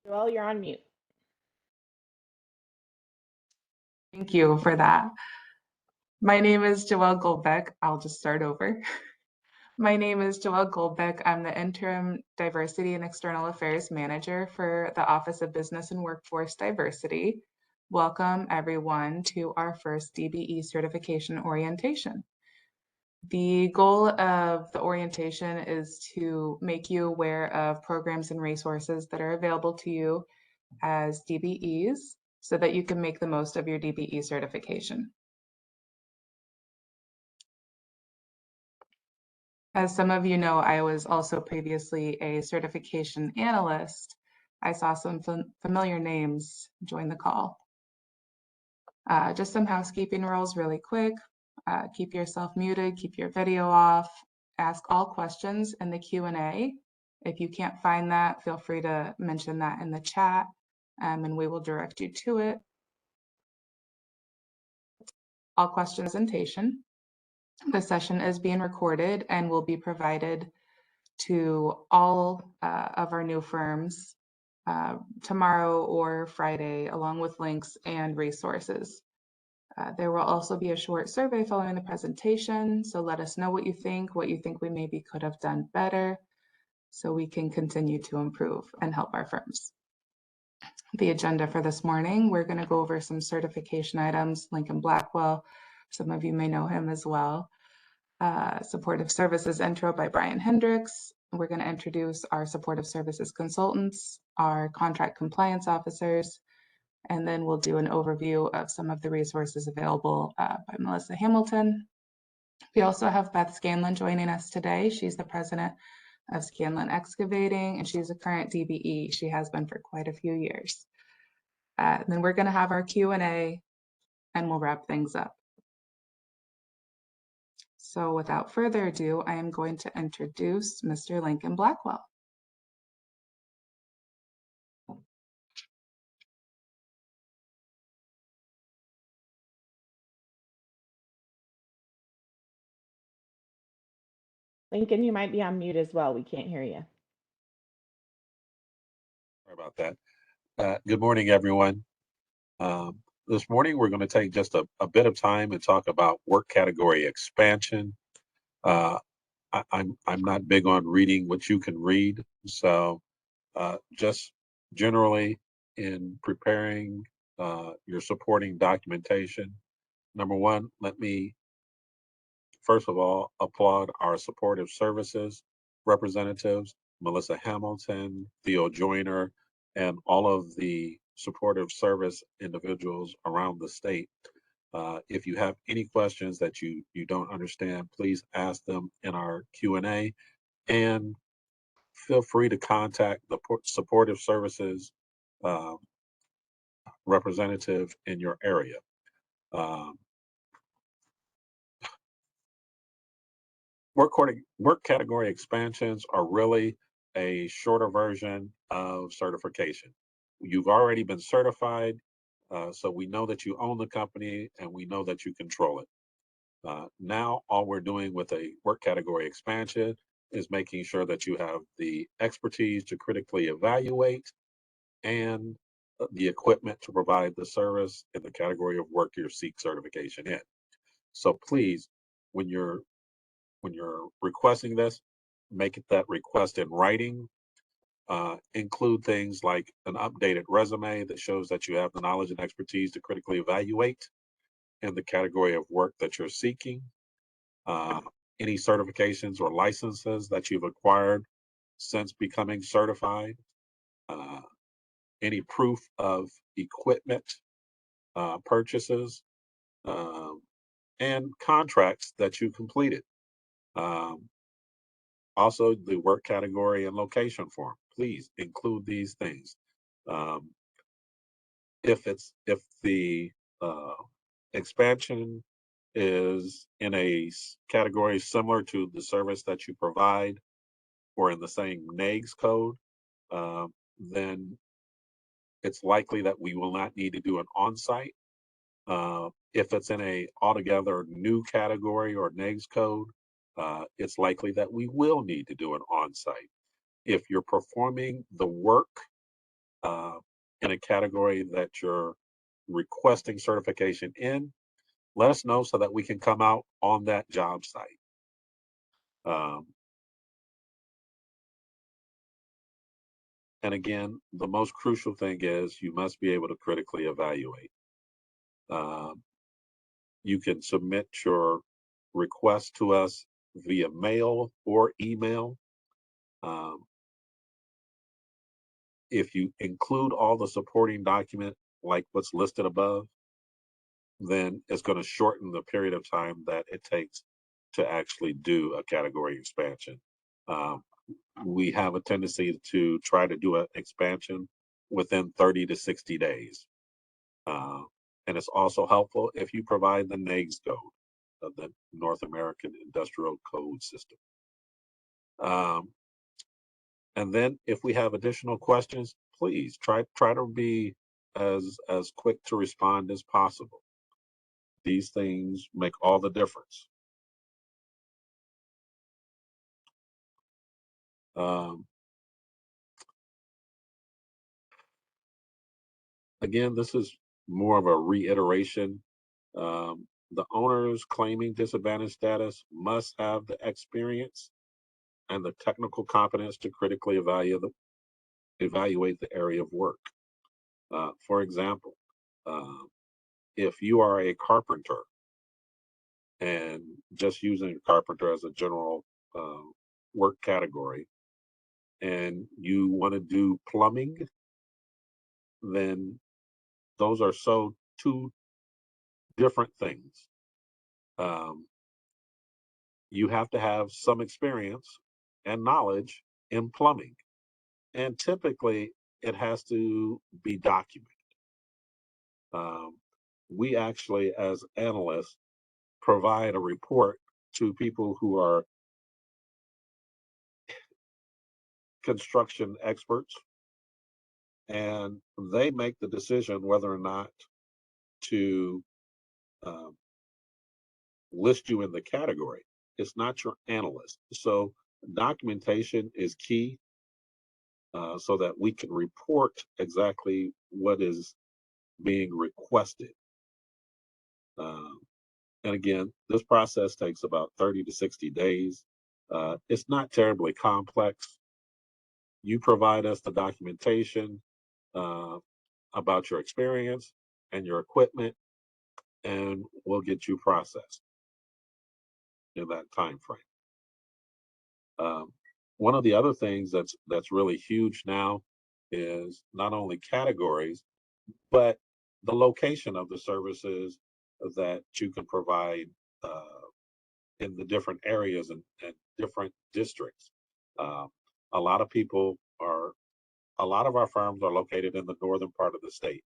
Joelle, you're on mute. Thank you for that. My name is Joelle Goldbeck. I'll just start over. My name is Joelle Goldbeck. I'm the Interim Diversity and External Affairs Manager for the Office of Business and Workforce Diversity. Welcome everyone to our first DBE certification orientation. The goal of the orientation is to make you aware of programs and resources that are available to you as DBEs so that you can make the most of your DBE certification. As some of you know, I was also previously a certification analyst. I saw some familiar names join the call. Just some housekeeping rules really quick. Keep yourself muted, keep your video off, ask all questions in the Q&A. If you can't find that, feel free to mention that in the chat and we will direct you to it. All questions presentation. The session is being recorded and will be provided to all of our new firms tomorrow or Friday, along with links and resources. There will also be a short survey following the presentation, so let us know what you think we maybe could have done better, so we can continue to improve and help our firms. The agenda for this morning, we're going to go over some certification items. Lincoln Blackwell, some of you may know him as well. Supportive Services intro by Brian Hendricks. We're going to introduce our Supportive Services consultants, our contract compliance officers, and then we'll do an overview of some of the resources available by Melissa Hamilton. We also have Beth Scanlon joining us today. She's the president of Scanlon Excavating, and she's a current DBE. She has been for quite a few years. And then we're going to have our Q&A, and we'll wrap things up. So without further ado, I am going to introduce Mr. Lincoln Blackwell. Lincoln, you might be on mute as well. We can't hear you. Sorry about that. Good morning, everyone. This morning, we're going to take just a bit of time and talk about work category expansion. I'm not big on reading what you can read, so just generally in preparing your supporting documentation, number one, let me first of all applaud our supportive services representatives, Melissa Hamilton, Theo Joyner, and all of the supportive service individuals around the state. If you have any questions that you don't understand, please ask them in our Q&A, and feel free to contact the supportive services representative in your area. Work category expansions are really a shorter version of certification. You've already been certified, so we know that you own the company and we know that you control it. Now, all we're doing with a work category expansion is making sure that you have the expertise to critically evaluate and the equipment to provide the service in the category of work you seek certification in. So please, when you're requesting this, make it that request in writing. Include things like an updated resume that shows that you have the knowledge and expertise to critically evaluate in the category of work that you're seeking. Any certifications or licenses that you've acquired since becoming certified. Any proof of equipment purchases and contracts that you completed. Also, the work category and location form. Please include these things. If the expansion is in a category similar to the service that you provide, or in the same NAIGS code, then it's likely that we will not need to do an on-site. If it's in a altogether new category or NAIGS code, it's likely that we will need to do an on-site. If you're performing the work in a category that you're requesting certification in, let us know so that we can come out on that job site. And again, the most crucial thing is you must be able to critically evaluate. You can submit your request to us via mail or email. If you include all the supporting document like what's listed above, then it's going to shorten the period of time that it takes to actually do a category expansion. We have a tendency to try to do an expansion within 30 to 60 days. And it's also helpful if you provide the NAICS code, the North American Industrial Code System. And then if we have additional questions, please try to be as quick to respond as possible. These things make all the difference. Again, this is more of a reiteration. The owners claiming disadvantaged status must have the experience and the technical competence to critically evaluate the area of work. For example, if you are a carpenter, and just using carpenter as a general work category, and you want to do plumbing, then those are so two different things. You have to have some experience and knowledge in plumbing, and typically it has to be documented. We actually, as analysts, provide a report to people who are construction experts, and they make the decision whether or not to list you in the category. It's not your analyst. So documentation is key, so that we can report exactly what is being requested. And again, this process takes about 30 to 60 days. It's not terribly complex. You provide us the documentation about your experience and your equipment, and we'll get you processed in that time frame. One of the other things that's really huge now is not only categories, but the location of the services that you can provide in the different areas and different districts. Uh, a lot of people are, a lot of our firms are located in the northern part of the state.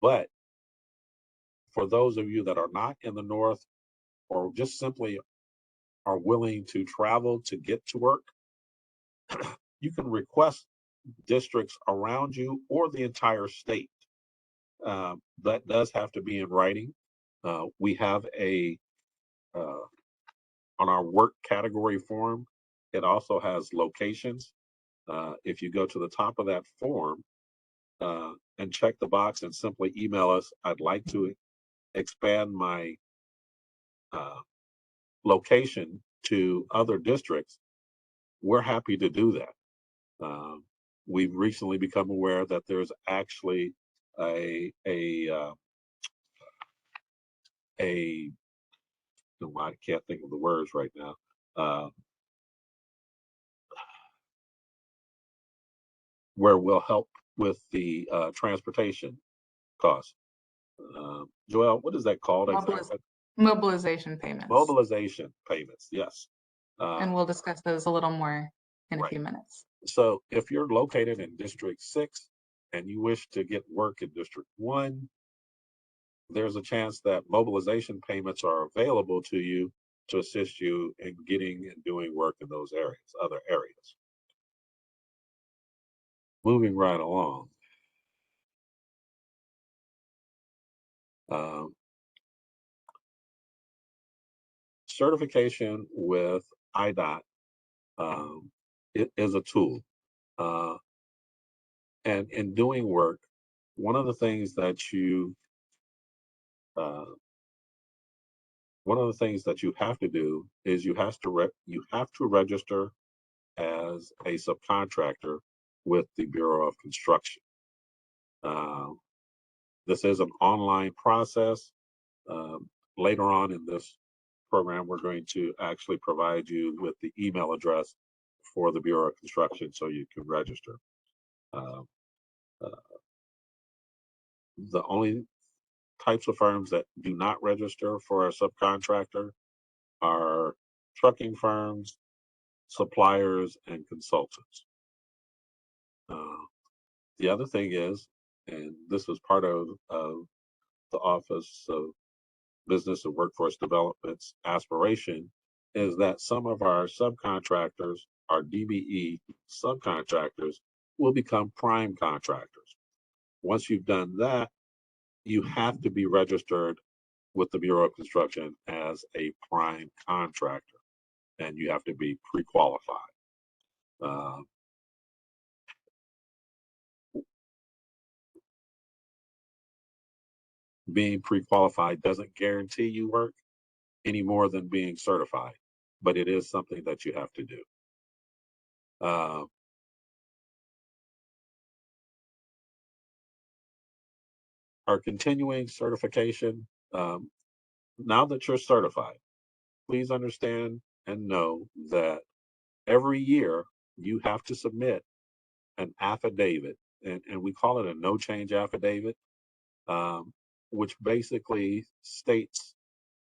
But for those of you that are not in the north, or just simply are willing to travel to get to work, you can request districts around you or the entire state. That does have to be in writing. We have on our work category form, it also has locations. If you go to the top of that form and check the box and simply email us, I'd like to expand my location to other districts, we're happy to do that. We've recently become aware that there's actually I can't think of the words right now. Where we'll help with the transportation costs. Joelle, what is that called exactly? Mobilization payments. Mobilization payments, yes. And we'll discuss those a little more in a Right. few minutes. So if you're located in District 6 and you wish to get work in District 1, there's a chance that mobilization payments are available to you to assist you in getting and doing work in those areas, other areas. Moving right along. Certification with IDOT, it is a tool. And in doing work, one of the things that uh, one of the things that you have to do is you have to register as a subcontractor with the Bureau of Construction. Uh, this is an online process. Later on in this program, we're going to actually provide you with the email address for the Bureau of Construction so you can register. Uh, uh, the only types of firms that do not register for a subcontractor are trucking firms, suppliers, and consultants. Uh, the other thing is, and this was part of the Office of Business and Workforce Development's aspiration, is that some of our subcontractors, our DBE subcontractors, will become prime contractors. Once you've done that, you have to be registered with the Bureau of Construction as a prime contractor, and you have to be pre-qualified. Uh, being pre-qualified doesn't guarantee you work any more than being certified, but it is something that you have to do. Uh, our continuing certification, now that you're certified, please understand and know that every year you have to submit an affidavit, and we call it a no change affidavit, um, which basically states,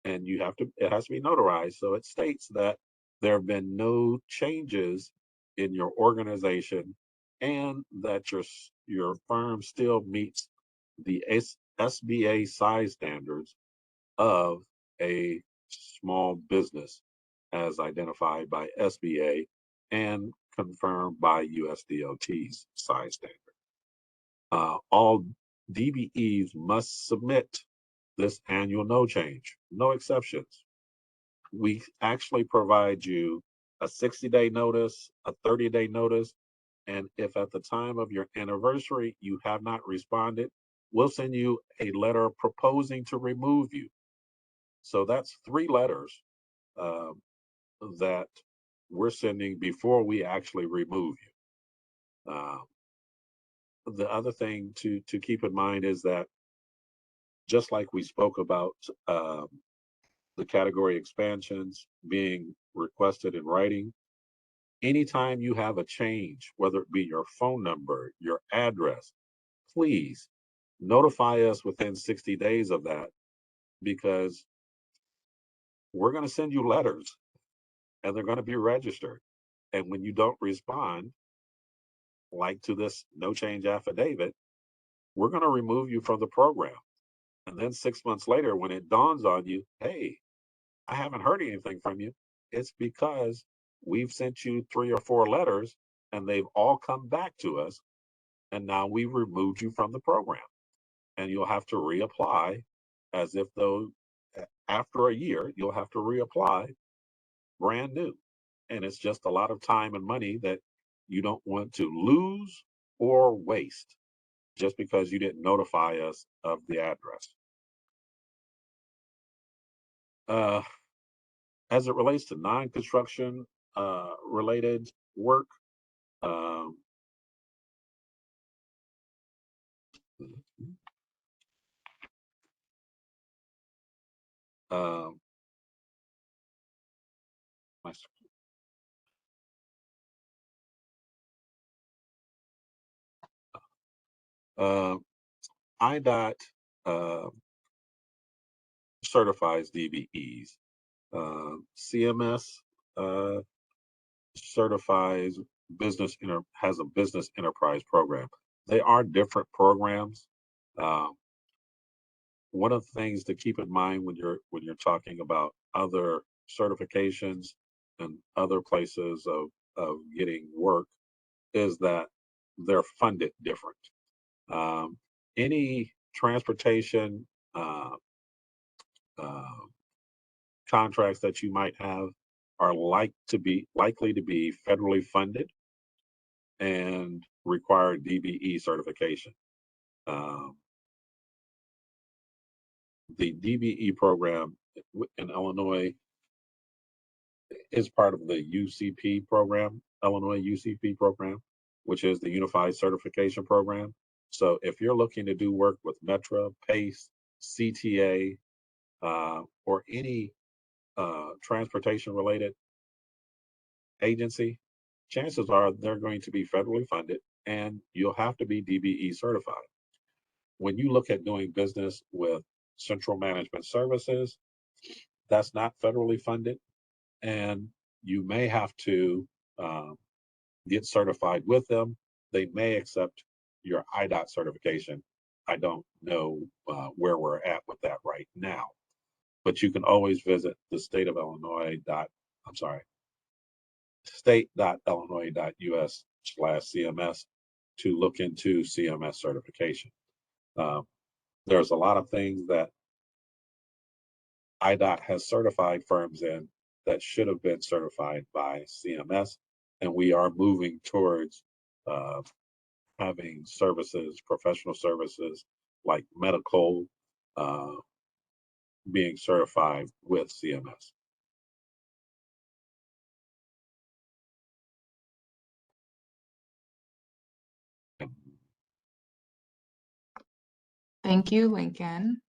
and it has to be notarized. So it states that there have been no changes in your organization and that your firm still meets the SBA size standards of a small business as identified by SBA and confirmed by USDOT's size standard. All DBEs must submit this annual no change, no exceptions. We actually provide you a 60-day notice, a 30-day notice, and if at the time of your anniversary you have not responded, we'll send you a letter proposing to remove you. So that's 3 letters um, that we're sending before we actually remove you. The other thing to keep in mind is that just like we spoke about the category expansions being requested in writing, anytime you have a change, whether it be your phone number, your address, please notify us within 60 days of that, because we're going to send you letters and they're going to be registered. And when you don't respond, like to this no change affidavit, we're going to remove you from the program. And then 6 months later, when it dawns on you, hey, I haven't heard anything from you, it's because we've sent you 3 or 4 letters and they've all come back to us. And now we've removed you from the program. And you'll have to reapply as if though after a year, you'll have to reapply brand new. And it's just a lot of time and money that you don't want to lose or waste just because you didn't notify us of the address. Uh, as it relates to non-construction related work, um, um, my, uh, IDOT uh, certifies DBEs. CMS uh, certifies has a business enterprise program. They are different programs. Um, one of the things to keep in mind when you're talking about other certifications and other places of getting work is that they're funded different. Um, any transportation uh, contracts that you might have are likely to be federally funded. and required DBE certification. The DBE program in Illinois is part of the UCP program, Illinois UCP program, which is the Unified Certification Program. So if you're looking to do work with Metra, PACE, CTA, or any transportation related agency, chances are they're going to be federally funded and you'll have to be DBE certified. When you look at doing business with Central Management Services, that's not federally funded, and you may have to get certified with them. They may accept your IDOT certification. I don't know where we're at with that right now, but you can always visit the state.illinois.us/CMS to look into CMS certification. There's a lot of things that IDOT has certified firms in that should have been certified by CMS, and we are moving towards having services, professional services like medical, being certified with CMS. Thank you, Lincoln.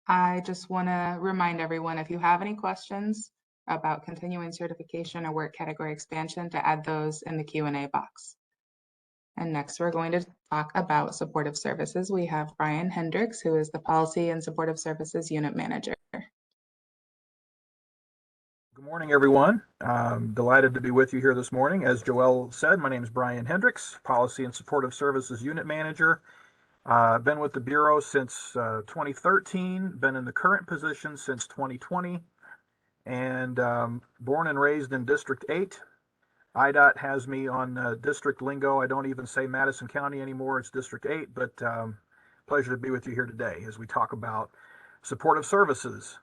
I just want to remind everyone, if you have any questions about continuing certification or work category expansion, to add those in the Q&A box. And next, we're going to talk about supportive services. We have Brian Hendricks, who is the Policy and Supportive Services Unit Manager. Good morning, everyone. I'm delighted to be with you here this morning. As Joelle said, my name is Brian Hendricks, Policy and Supportive Services Unit Manager. I've been with the Bureau since 2013, been in the current position since 2020, and born and raised in District 8. IDOT has me on district lingo. I don't even say Madison County anymore, it's District 8, but pleasure to be with you here today as we talk about supportive services.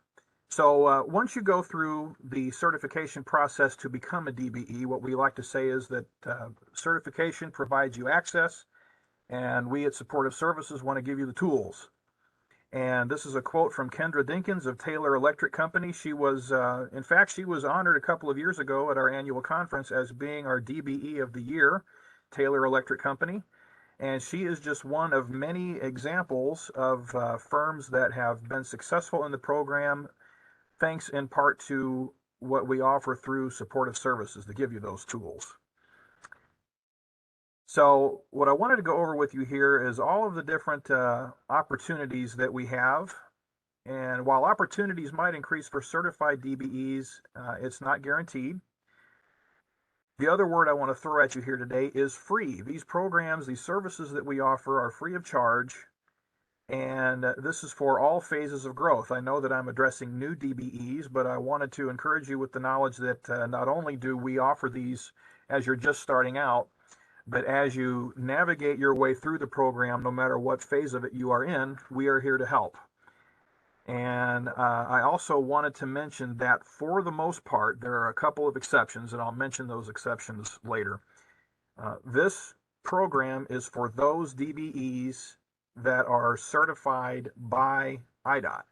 So once you go through the certification process to become a DBE, what we like to say is that certification provides you access, and we at Supportive Services want to give you the tools. And this is a quote from Kendra Dinkins of Taylor Electric Company. She was, in fact, she was honored a couple of years ago at our annual conference as being our DBE of the year, Taylor Electric Company. And she is just one of many examples of firms that have been successful in the program, thanks in part to what we offer through Supportive Services to give you those tools. So what I wanted to go over with you here is all of the different opportunities that we have. And while opportunities might increase for certified DBEs, it's not guaranteed. The other word I want to throw at you here today is free. These programs, these services that we offer are free of charge. And this is for all phases of growth. I know that I'm addressing new DBEs, but I wanted to encourage you with the knowledge that not only do we offer these as you're just starting out, but as you navigate your way through the program, no matter what phase of it you are in, we are here to help. And I also wanted to mention that for the most part, there are a couple of exceptions, and I'll mention those exceptions later. This program is for those DBEs that are certified by IDOT.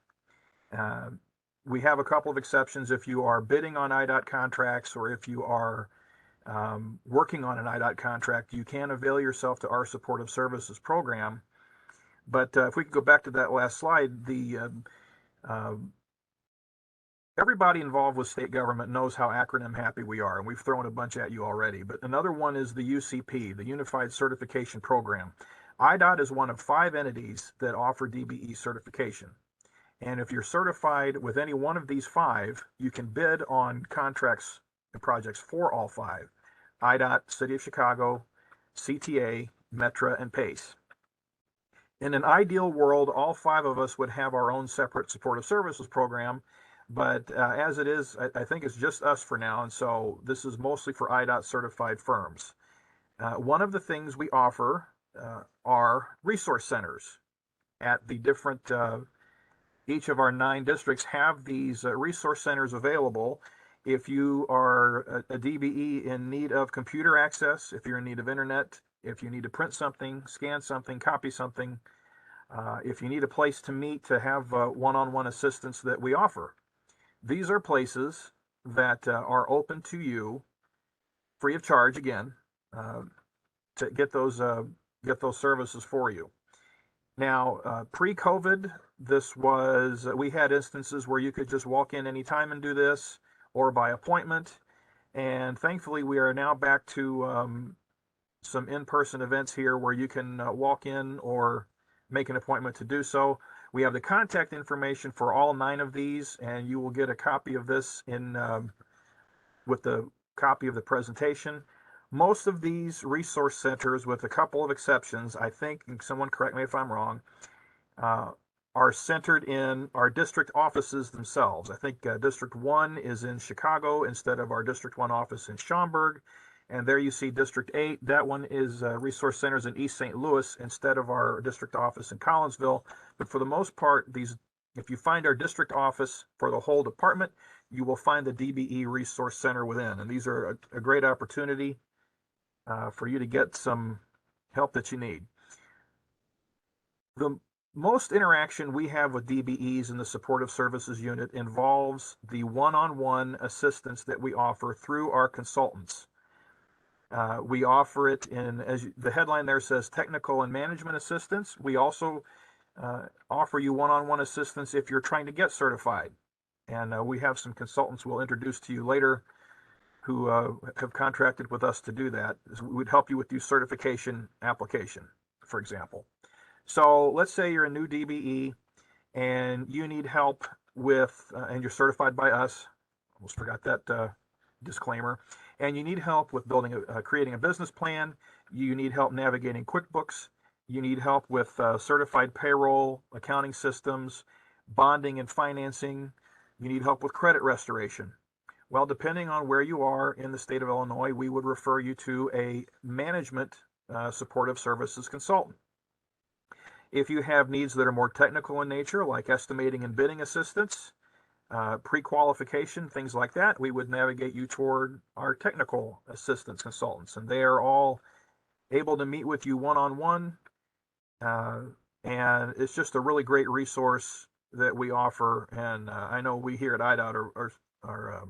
We have a couple of exceptions if you are bidding on IDOT contracts or if you are working on an IDOT contract, you can avail yourself to our supportive services program. But if we could go back to that last slide, everybody involved with state government knows how acronym happy we are, and we've thrown a bunch at you already. But another one is the UCP, the Unified Certification Program. IDOT is one of 5 entities that offer DBE certification. And if you're certified with any one of these 5, you can bid on contracts and projects for all 5. IDOT, City of Chicago, CTA, Metra, and PACE. In an ideal world, all 5 of us would have our own separate supportive services program, but as it is, I think it's just us for now, and so this is mostly for IDOT certified firms. One of the things we offer are resource centers at the different, each of our 9 districts have these resource centers available, If you are a DBE in need of computer access, if you're in need of internet, if you need to print something, scan something, copy something, if you need a place to meet to have one-on-one assistance that we offer, these are places that are open to you free of charge again, to get those services for you. Now, pre-COVID, we had instances where you could just walk in anytime and do this, or by appointment. And thankfully, we are now back to some in-person events here where you can walk in or make an appointment to do so. We have the contact information for all 9 of these, and you will get a copy of this with the copy of the presentation. Most of these resource centers, with a couple of exceptions, I think, and someone correct me if I'm wrong, are centered in our district offices themselves. I think District 1 is in Chicago instead of our District 1 office in Schaumburg. And there you see District 8. That one is resource centers in East St. Louis instead of our district office in Collinsville. But for the most part, if you find our district office for the whole department, you will find the DBE Resource Center within. And these are a great opportunity for you to get some help that you need. The most interaction we have with DBEs in the Supportive Services Unit involves the one-on-one assistance that we offer through our consultants. We offer it as the headline there says, technical and management assistance. We also offer you one-on-one assistance if you're trying to get certified. And we have some consultants we'll introduce to you later who have contracted with us to do that. We would help you with your certification application, for example. So let's say you're a new DBE and you need help with, and you're certified by us. Almost forgot that disclaimer. And you need help with creating a business plan. You need help navigating QuickBooks. You need help with certified payroll, accounting systems, bonding and financing. You need help with credit restoration. Well, depending on where you are in the state of Illinois, we would refer you to a management supportive services consultant. If you have needs that are more technical in nature, like estimating and bidding assistance, pre-qualification, things like that, we would navigate you toward our technical assistance consultants. And they are all able to meet with you one-on-one. And it's just a really great resource that we offer. And I know we here at IDOT are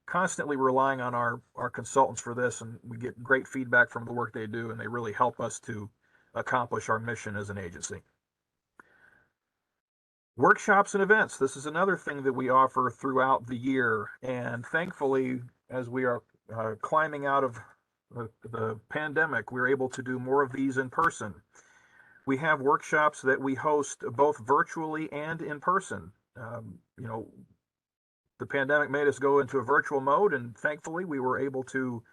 constantly relying on our consultants for this, and we get great feedback from the work they do, and they really help us to accomplish our mission as an agency. Workshops and events. This is another thing that we offer throughout the year, and thankfully, as we are climbing out of the pandemic, we're able to do more of these in person. We have workshops that we host both virtually and in person. The pandemic made us go into a virtual mode, and thankfully we were able to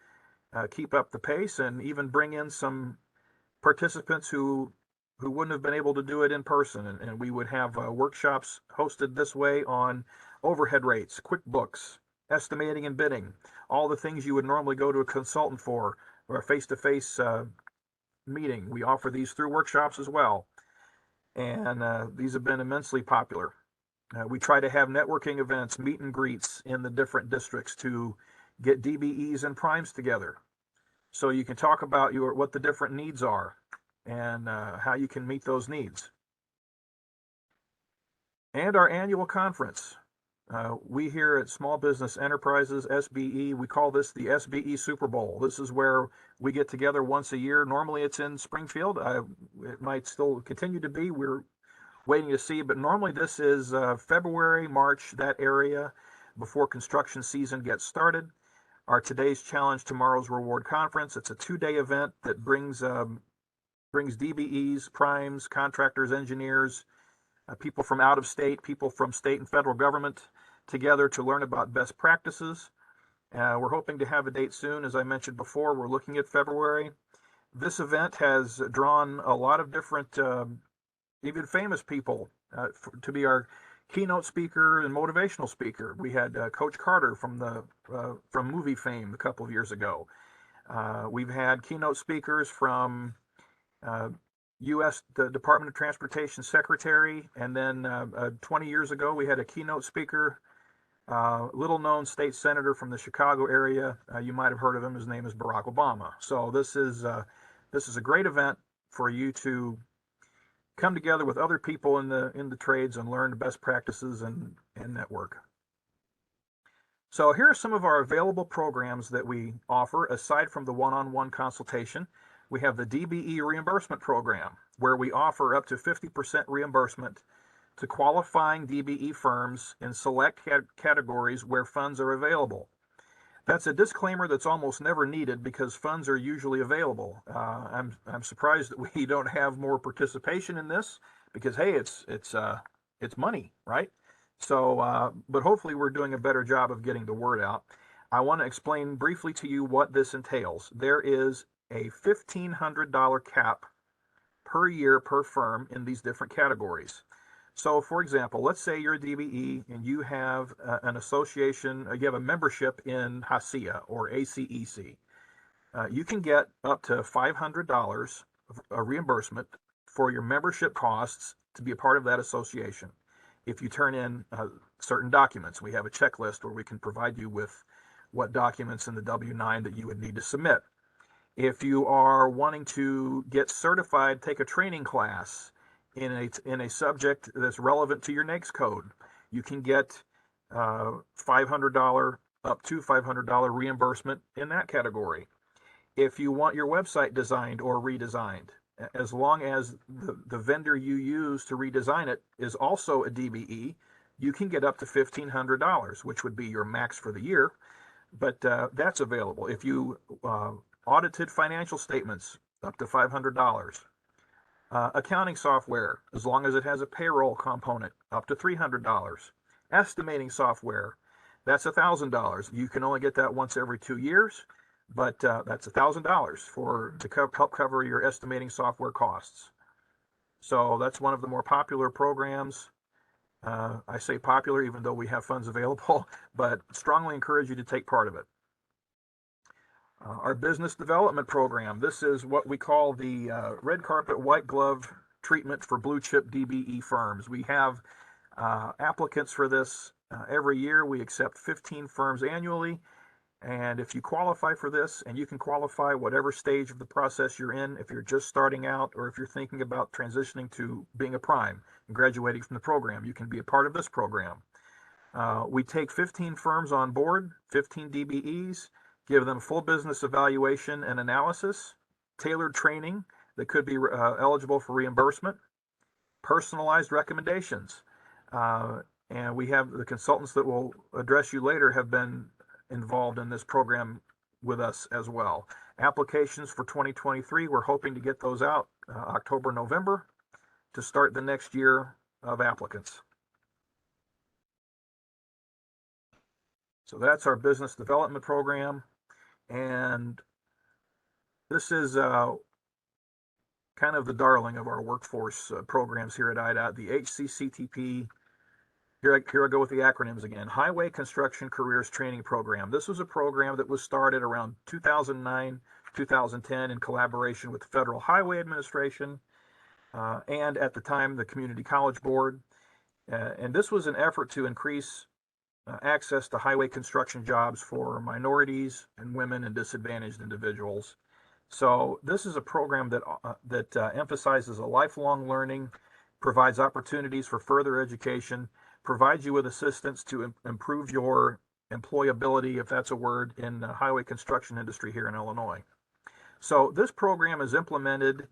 keep up the pace and even bring in some participants who wouldn't have been able to do it in person. And we would have workshops hosted this way on overhead rates, QuickBooks, estimating and bidding, all the things you would normally go to a consultant for, or a face-to-face meeting. We offer these through workshops as well. And these have been immensely popular. We try to have networking events, meet and greets in the different districts to get DBEs and primes together, so you can talk about what the different needs are and how you can meet those needs. And our annual conference. We here at Small Business Enterprises, SBE, we call this the SBE Super Bowl. This is where we get together once a year. Normally it's in Springfield. It might still continue to be. We're waiting to see, but normally this is February, March, that area, before construction season gets started. Our Today's Challenge, Tomorrow's Reward Conference. It's a 2-day event that brings DBEs, primes, contractors, engineers, people from out of state, people from state and federal government together to learn about best practices. We're hoping to have a date soon. As I mentioned before, we're looking at February. This event has drawn a lot of different even famous people to be our keynote speaker and motivational speaker. We had Coach Carter from movie fame a couple of years ago. We've had keynote speakers from the Department of Transportation Secretary, and then 20 years ago we had a keynote speaker Little known state senator from the Chicago area. You might have heard of him. His name is Barack Obama. So this is a great event for you to come together with other people in the trades and learn the best practices and network. So here are some of our available programs that we offer aside from the one-on-one consultation. We have the DBE reimbursement program, where we offer up to 50% reimbursement to qualifying DBE firms in select categories where funds are available. That's a disclaimer that's almost never needed because funds are usually available. I'm surprised that we don't have more participation in this because, hey, it's money, right? So, but hopefully we're doing a better job of getting the word out. I want to explain briefly to you what this entails. There is a $1,500 cap per year per firm in these different categories. So, for example, let's say you're a DBE and you have an association, you have a membership in HACIA or ACEC. You can get up to $500 of reimbursement for your membership costs to be a part of that association. If you turn in certain documents, we have a checklist where we can provide you with what documents in the W-9 that you would need to submit. If you are wanting to get certified, take a training class in a subject that's relevant to your NAICS code, you can get $500 up to $500 reimbursement in that category. If you want your website designed or redesigned, as long as the vendor you use to redesign it is also a DBE, you can get up to $1,500, which would be your max for the year, but that's available. If you audited financial statements, up to $500. Accounting software, as long as it has a payroll component, up to $300. Estimating software, that's $1,000. You can only get that once every 2 years, but that's $1,000 to help cover your estimating software costs. So that's one of the more popular programs. I say popular even though we have funds available, but strongly encourage you to take part of it. Our business development program, this is what we call the red carpet, white glove treatment for blue chip DBE firms. We have applicants for this every year. We accept 15 firms annually. And if you qualify for this, and you can qualify whatever stage of the process you're in, if you're just starting out or if you're thinking about transitioning to being a prime and graduating from the program, you can be a part of this program. We take 15 firms on board, 15 DBEs, give them full business evaluation and analysis, tailored training that could be eligible for reimbursement, personalized recommendations. And we have the consultants that will address you later have been involved in this program with us as well. Applications for 2023, we're hoping to get those out October, November to start the next year of applicants. So that's our business development program. And this is kind of the darling of our workforce programs here at IDOT, the HCCTP. Here I go with the acronyms again. Highway Construction Careers Training Program. This was a program that was started around 2009, 2010 in collaboration with the Federal Highway Administration and at the time the Community College Board. And this was an effort to increase access to highway construction jobs for minorities and women and disadvantaged individuals. So this is a program that emphasizes a lifelong learning, provides opportunities for further education, provides you with assistance to improve your employability, if that's a word, in the highway construction industry here in Illinois. So this program is implemented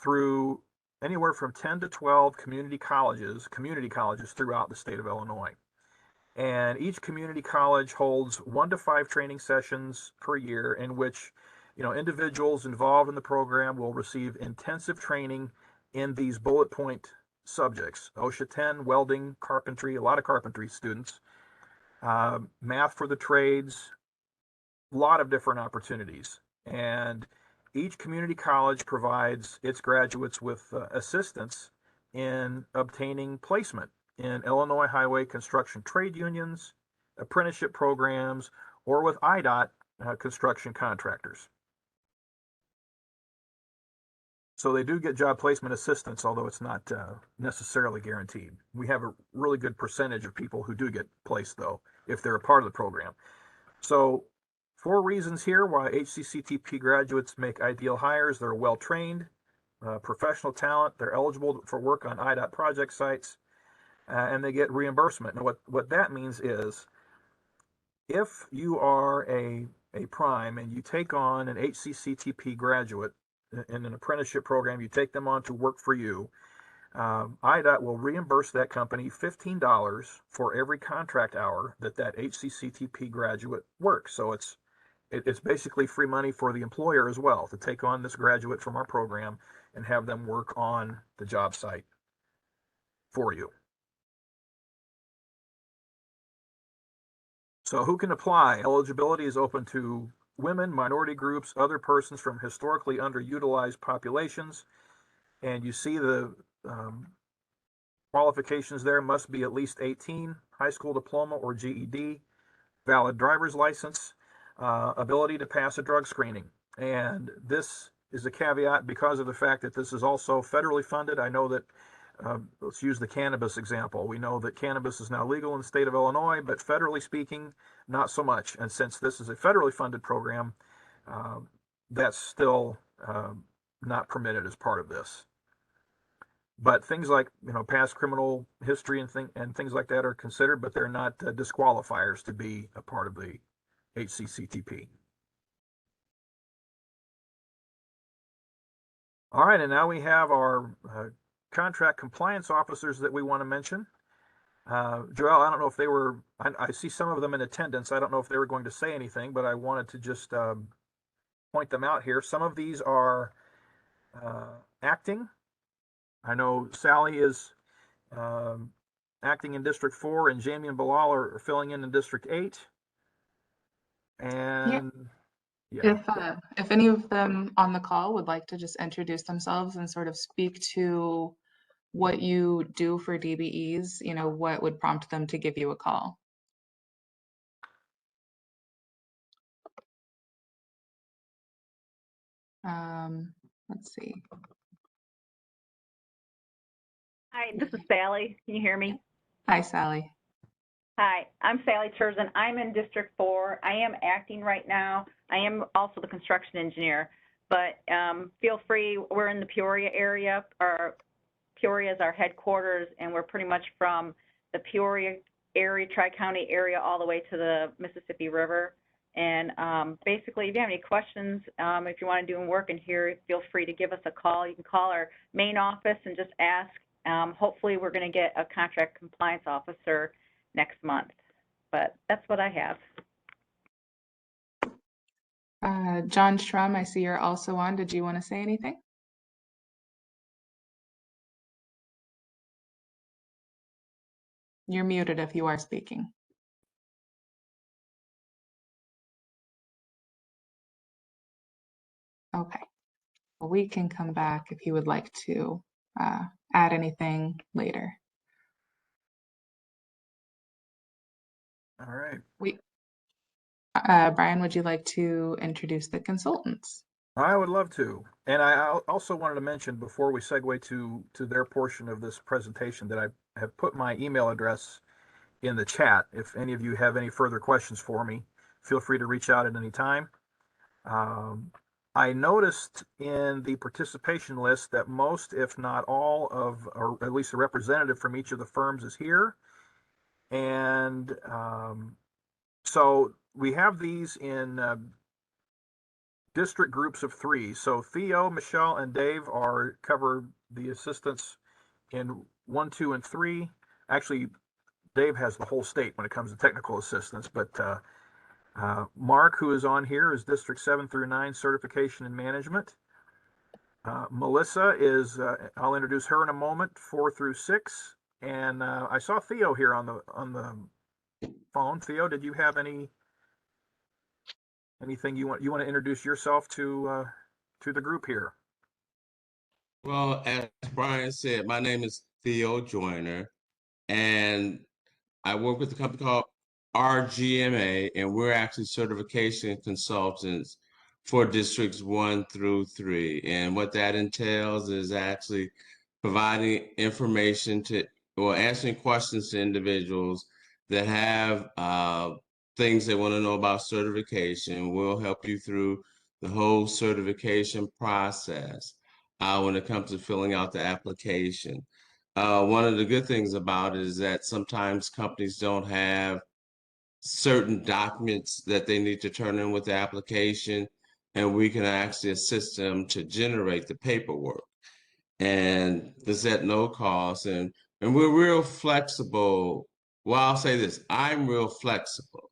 through anywhere from 10 to 12 community colleges throughout the state of Illinois. And each community college holds 1 to 5 training sessions per year in which individuals involved in the program will receive intensive training in these bullet point subjects. OSHA 10, welding, carpentry, a lot of carpentry students, math for the trades, a lot of different opportunities. And each community college provides its graduates with assistance in obtaining placement in Illinois highway construction trade unions, apprenticeship programs, or with IDOT construction contractors. So they do get job placement assistance, although it's not necessarily guaranteed. We have a really good percentage of people who do get placed, though, if they're a part of the program. So 4 reasons here why HCCTP graduates make ideal hires. They're well-trained, professional talent, they're eligible for work on IDOT project sites, and they get reimbursement. Now, what that means is if you are a prime and you take on an HCCTP graduate in an apprenticeship program, you take them on to work for you, IDOT will reimburse that company $15 for every contract hour that HCCTP graduate works. So it's basically free money for the employer as well to take on this graduate from our program and have them work on the job site for you. So who can apply? Eligibility is open to women, minority groups, other persons from historically underutilized populations. And you see the qualifications there: must be at least 18, high school diploma or GED, valid driver's license, ability to pass a drug screening. And this is a caveat because of the fact that this is also federally funded. I know that, let's use the cannabis example. We know that cannabis is now legal in the state of Illinois, but federally speaking, not so much. And since this is a federally funded program, that's still not permitted as part of this. But things like, past criminal history and things like that are considered, but they're not disqualifiers to be a part of the HCCTP. All right, and now we have our contract compliance officers that we want to mention. Joelle, I don't know if they were, I see some of them in attendance. I don't know if they were going to say anything, but I wanted to just point them out here. Some of these are acting. I know Sally is acting in District 4, and Jamie and Bilal are filling in District 8. And If any of them on the call would like to just introduce themselves and sort of speak to what you do for DBEs, what would prompt them to give you a call? Let's see. Hi, this is Sally. Can you hear me? Hi, Sally. Hi, I'm Sally Turzin. I'm in District 4. I am acting right now. I am also the construction engineer, but feel free. We're in the Peoria area. Peoria is our headquarters, and we're pretty much from the Peoria area, Tri-County area, all the way to the Mississippi River. And basically, if you have any questions, if you want to do work in here, feel free to give us a call. You can call our main office and just ask. Hopefully, we're going to get a contract compliance officer next month. But that's what I have. John Strum, I see you're also on. Did you want to say anything? You're muted if you are speaking. Okay. Well, we can come back if you would like to add anything later. all right. Brian, would you like to introduce the consultants? I would love to. And I also wanted to mention before we segue to their portion of this presentation that I have put my email address in the chat. If any of you have any further questions for me, feel free to reach out at any time. I noticed in the participation list that most, if not all of, or at least a representative from each of the firms is here. And so we have these in district groups of 3. So Theo, Michelle, and Dave cover the assistants in 1, 2, and 3. Actually, Dave has the whole state when it comes to technical assistance, but Mark, who is on here, is District 7 through 9 certification in management. Melissa is, I'll introduce her in a moment, 4 through 6. And I saw Theo here on the phone. Theo, did you have anything you want to introduce yourself to the group here? Well, as Brian said, my name is Theo Joyner, and I work with a company called RGMA, and we're actually certification consultants for districts 1 through 3. And what that entails is actually providing information to, or answering questions to individuals that have things they want to know about certification. We'll help you through the whole certification process when it comes to filling out the application. One of the good things about it is that sometimes companies don't have certain documents that they need to turn in with the application, and we can actually assist them to generate the paperwork. And this at no cost, and we're real flexible. Well, I'll say this, I'm real flexible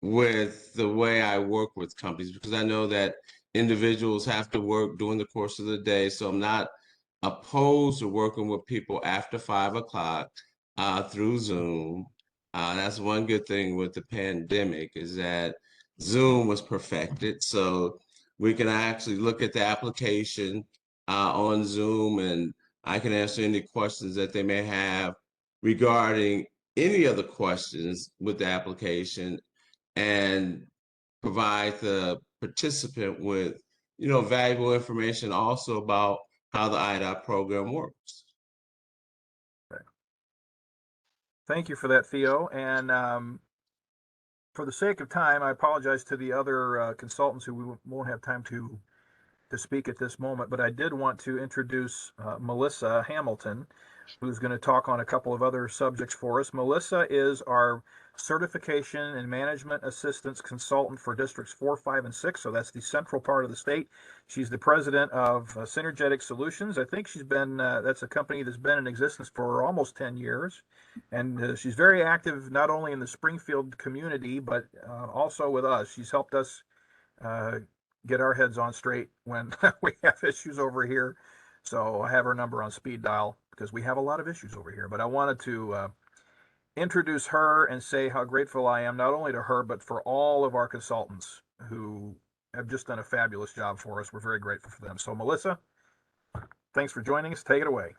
with the way I work with companies, because I know that individuals have to work during the course of the day. So I'm not opposed to working with people after 5 o'clock through Zoom. That's one good thing with the pandemic, is that Zoom was perfected. So we can actually look at the application on Zoom, and I can answer any questions that they may have regarding any of the questions with the application, and provide the participant with, valuable information also about how the IDOT program works. Okay. Thank you for that, Theo. And for the sake of time, I apologize to the other consultants who we won't have time to speak at this moment, but I did want to introduce Melissa Hamilton, who's going to talk on a couple of other subjects for us. Melissa is our Certification and Management Assistance Consultant for Districts 4, 5, and 6, so that's the central part of the state. She's the president of Synergetic Solutions. I think she's been, that's a company that's been in existence for almost 10 years, and she's very active not only in the Springfield community, but also with us. She's helped us get our heads on straight when we have issues over here. So I have her number on speed dial because we have a lot of issues over here. But I wanted to introduce her and say how grateful I am, not only to her, but for all of our consultants who have just done a fabulous job for us. We're very grateful for them. So Melissa, thanks for joining us. Take it away.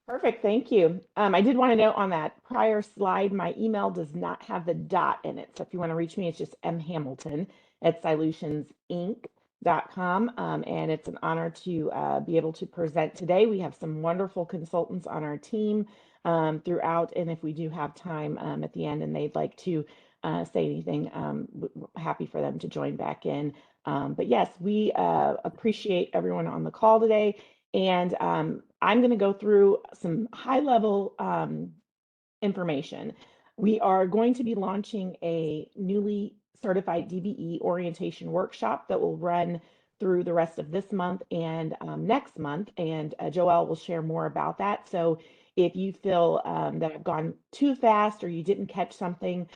Perfect, thank you. I did want to note on that prior slide, my email does not have the dot in it. So if you want to reach me, it's just mhamilton@solutionsinc.com. And it's an honor to be able to present today. We have some wonderful consultants on our team throughout. And if we do have time at the end and they'd like to say anything, happy for them to join back in. But yes, we appreciate everyone on the call today. And I'm going to go through some high-level information. We are going to be launching a newly certified DBE orientation workshop that will run through the rest of this month and next month. And Joelle will share more about that. So if you feel that I've gone too fast or you didn't catch something,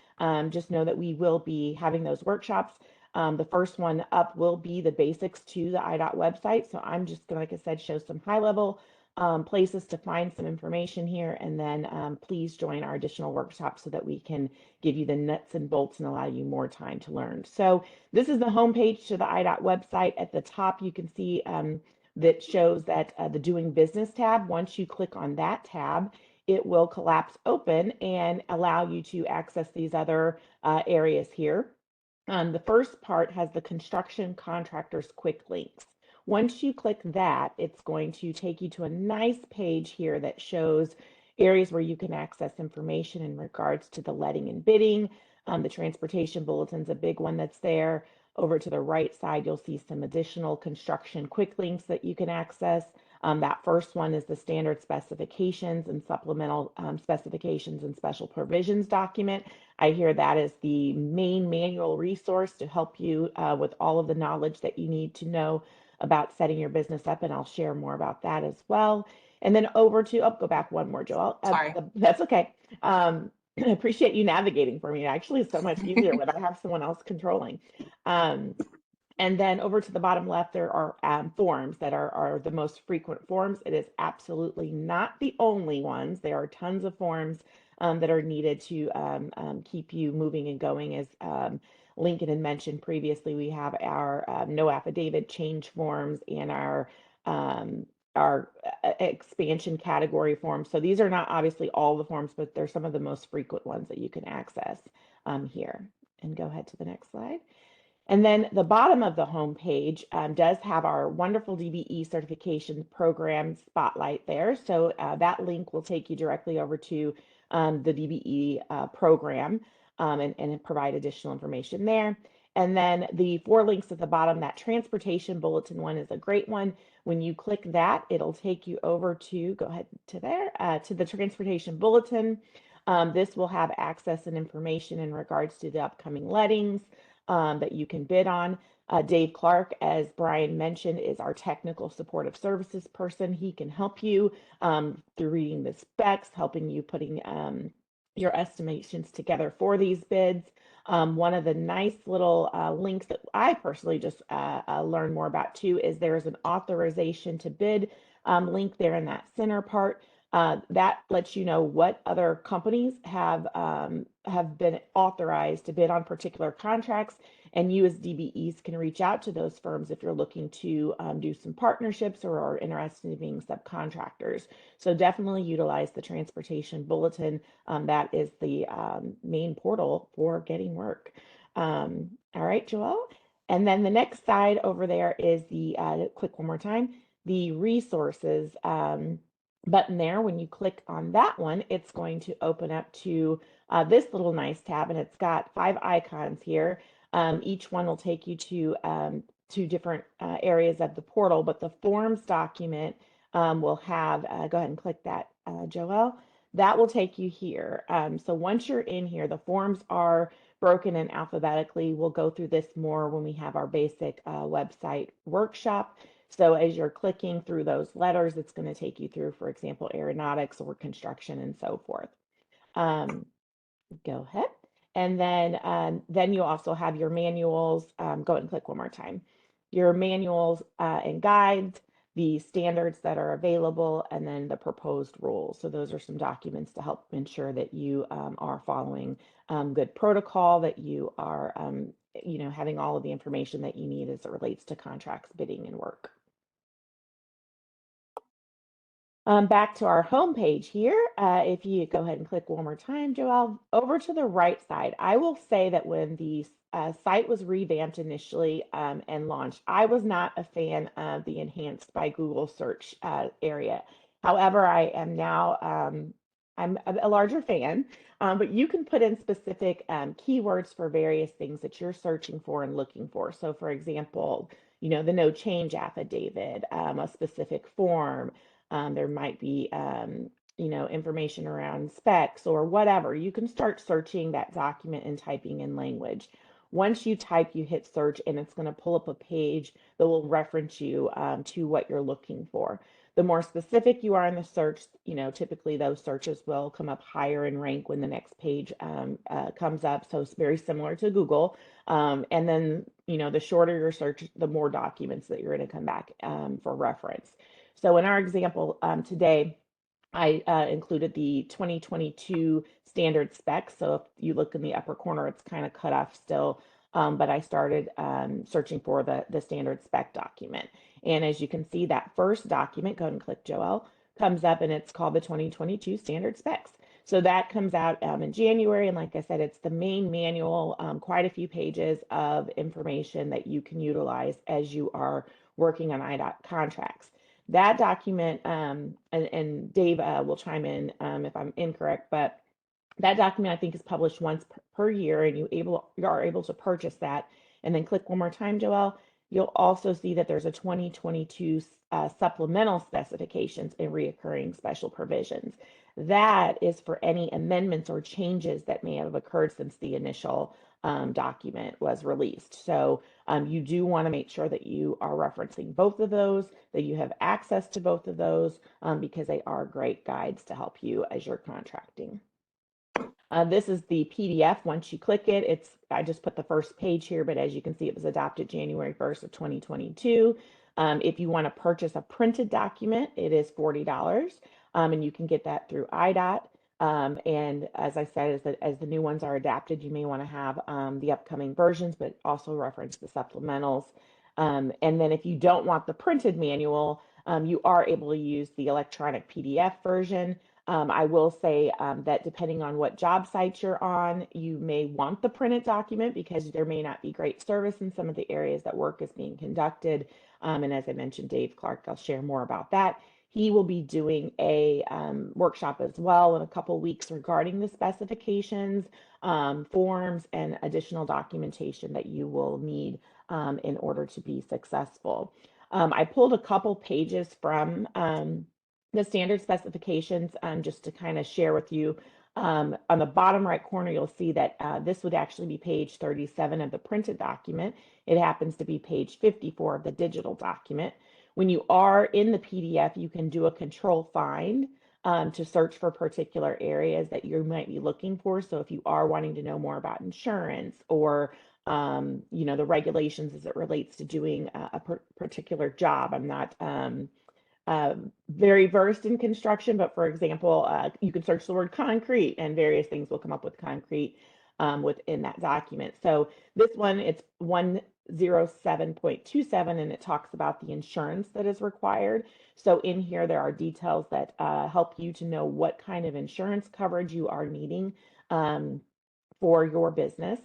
just know that we will be having those workshops. The first one up will be the basics to the IDOT website. So I'm just going to, like I said, show some high level places to find some information here. And then please join our additional workshops so that we can give you the nuts and bolts and allow you more time to learn. So this is the homepage to the IDOT website. At the top, you can see that shows that the Doing Business tab. Once you click on that tab, it will collapse open and allow you to access these other areas here. The first part has the construction contractors quick links. Once you click that, it's going to take you to a nice page here that shows areas where you can access information in regards to the letting and bidding. The transportation bulletin's a big one that's there. Over to the right side, you'll see some additional construction quick links that you can access. That first one is the standard specifications and supplemental specifications and special provisions document. I hear that is the main manual resource to help you with all of the knowledge that you need to know about setting your business up, and I'll share more about that as well. And then over to, go back one more, Joel. Sorry. That's okay. I appreciate you navigating for me. Actually, it's so much easier when I have someone else controlling. And then over to the bottom left, there are forms that are the most frequent forms. It is absolutely not the only ones. There are tons of forms that are needed to keep you moving and going. As Lincoln had mentioned previously, we have our no affidavit change forms and our expansion category forms. So these are not obviously all the forms, but they're some of the most frequent ones that you can access here. And go ahead to the next slide. And then the bottom of the home page does have our wonderful DBE certification program spotlight there. So that link will take you directly over to the DBE program and provide additional information there. And then the 4 links at the bottom, that transportation bulletin one is a great one. When you click that, it'll take you over to, go ahead to there, to the transportation bulletin. This will have access and information in regards to the upcoming lettings that you can bid on. Dave Clark, as Brian mentioned, is our technical supportive services person. He can help you through reading the specs, helping you putting your estimations together for these bids. One of the nice little links that I personally just learned more about too is there's an authorization to bid link there in that center part. That lets you know what other companies have been authorized to bid on particular contracts, and you as DBEs can reach out to those firms if you're looking to do some partnerships or are interested in being subcontractors. So definitely utilize the transportation bulletin. That is the main portal for getting work. All right, Joelle. And then the next side over there is the, click one more time, the resources button there. When you click on that one, it's going to open up to this little nice tab, and it's got 5 icons here. Each one will take you to different areas of the portal, but the forms document will have, go ahead and click that, Joelle. That will take you here. So once you're in here, the forms are broken in alphabetically. We'll go through this more when we have our basic website workshop. So as you're clicking through those letters, it's going to take you through, for example, aeronautics or construction and so forth. Go ahead. And then you also have your manuals. Go ahead and click one more time. Your manuals and guides, the standards that are available, and then the proposed rules. So those are some documents to help ensure that you are following good protocol, that you are having all of the information that you need as it relates to contracts, bidding, and work. Back to our home page here, if you go ahead and click one more time, Joelle, over to the right side, I will say that when the site was revamped initially and launched, I was not a fan of the enhanced by Google search area. However, I am now, I'm a larger fan, but you can put in specific keywords for various things that you're searching for and looking for. So for example, the no change affidavit, a specific form, there might be, information around specs or whatever. You can start searching that document and typing in language. Once you type, you hit search, and it's going to pull up a page that will reference you to what you're looking for. The more specific you are in the search, typically those searches will come up higher in rank when the next page comes up. So it's very similar to Google. And then, the shorter your search, the more documents that you're going to come back for reference. So in our example today, I included the 2022 standard specs. So if you look in the upper corner, it's kind of cut off still, but I started searching for the standard spec document. And as you can see, that first document, go ahead and click Joelle, comes up, and it's called the 2022 standard specs. So that comes out in January. And like I said, it's the main manual, quite a few pages of information that you can utilize as you are working on IDOT contracts. That document, and Dave will chime in if I'm incorrect, but that document I think is published once per year, and you are able to purchase that. And then click one more time, Joelle. You'll also see that there's a 2022 supplemental specifications and reoccurring special provisions. That is for any amendments or changes that may have occurred since the initial document was released. So you do want to make sure that you are referencing both of those, that you have access to both of those, because they are great guides to help you as you're contracting. This is the PDF. Once you click it, I just put the first page here, but as you can see, it was adopted January 1st of 2022. If you want to purchase a printed document, it is $40, and you can get that through IDOT. And as I said, as the new ones are adapted, you may want to have the upcoming versions, but also reference the supplementals. And then if you don't want the printed manual, you are able to use the electronic PDF version. I will say that depending on what job site you're on, you may want the printed document because there may not be great service in some of the areas that work is being conducted. And as I mentioned, Dave Clark, I'll share more about that. He will be doing a workshop as well in a couple weeks regarding the specifications, forms, and additional documentation that you will need in order to be successful. I pulled a couple pages from the standard specifications just to kind of share with you. On the bottom right corner, you'll see that this would actually be page 37 of the printed document. It happens to be page 54 of the digital document. When you are in the PDF, you can do a control find to search for particular areas that you might be looking for. So if you are wanting to know more about insurance or you know, the regulations as it relates to doing a particular job. I'm not very versed in construction, but for example, you can search the word concrete and various things will come up with concrete within that document. So this one, it's 107.27, and it talks about the insurance that is required. So in here, there are details that help you to know what kind of insurance coverage you are needing for your business.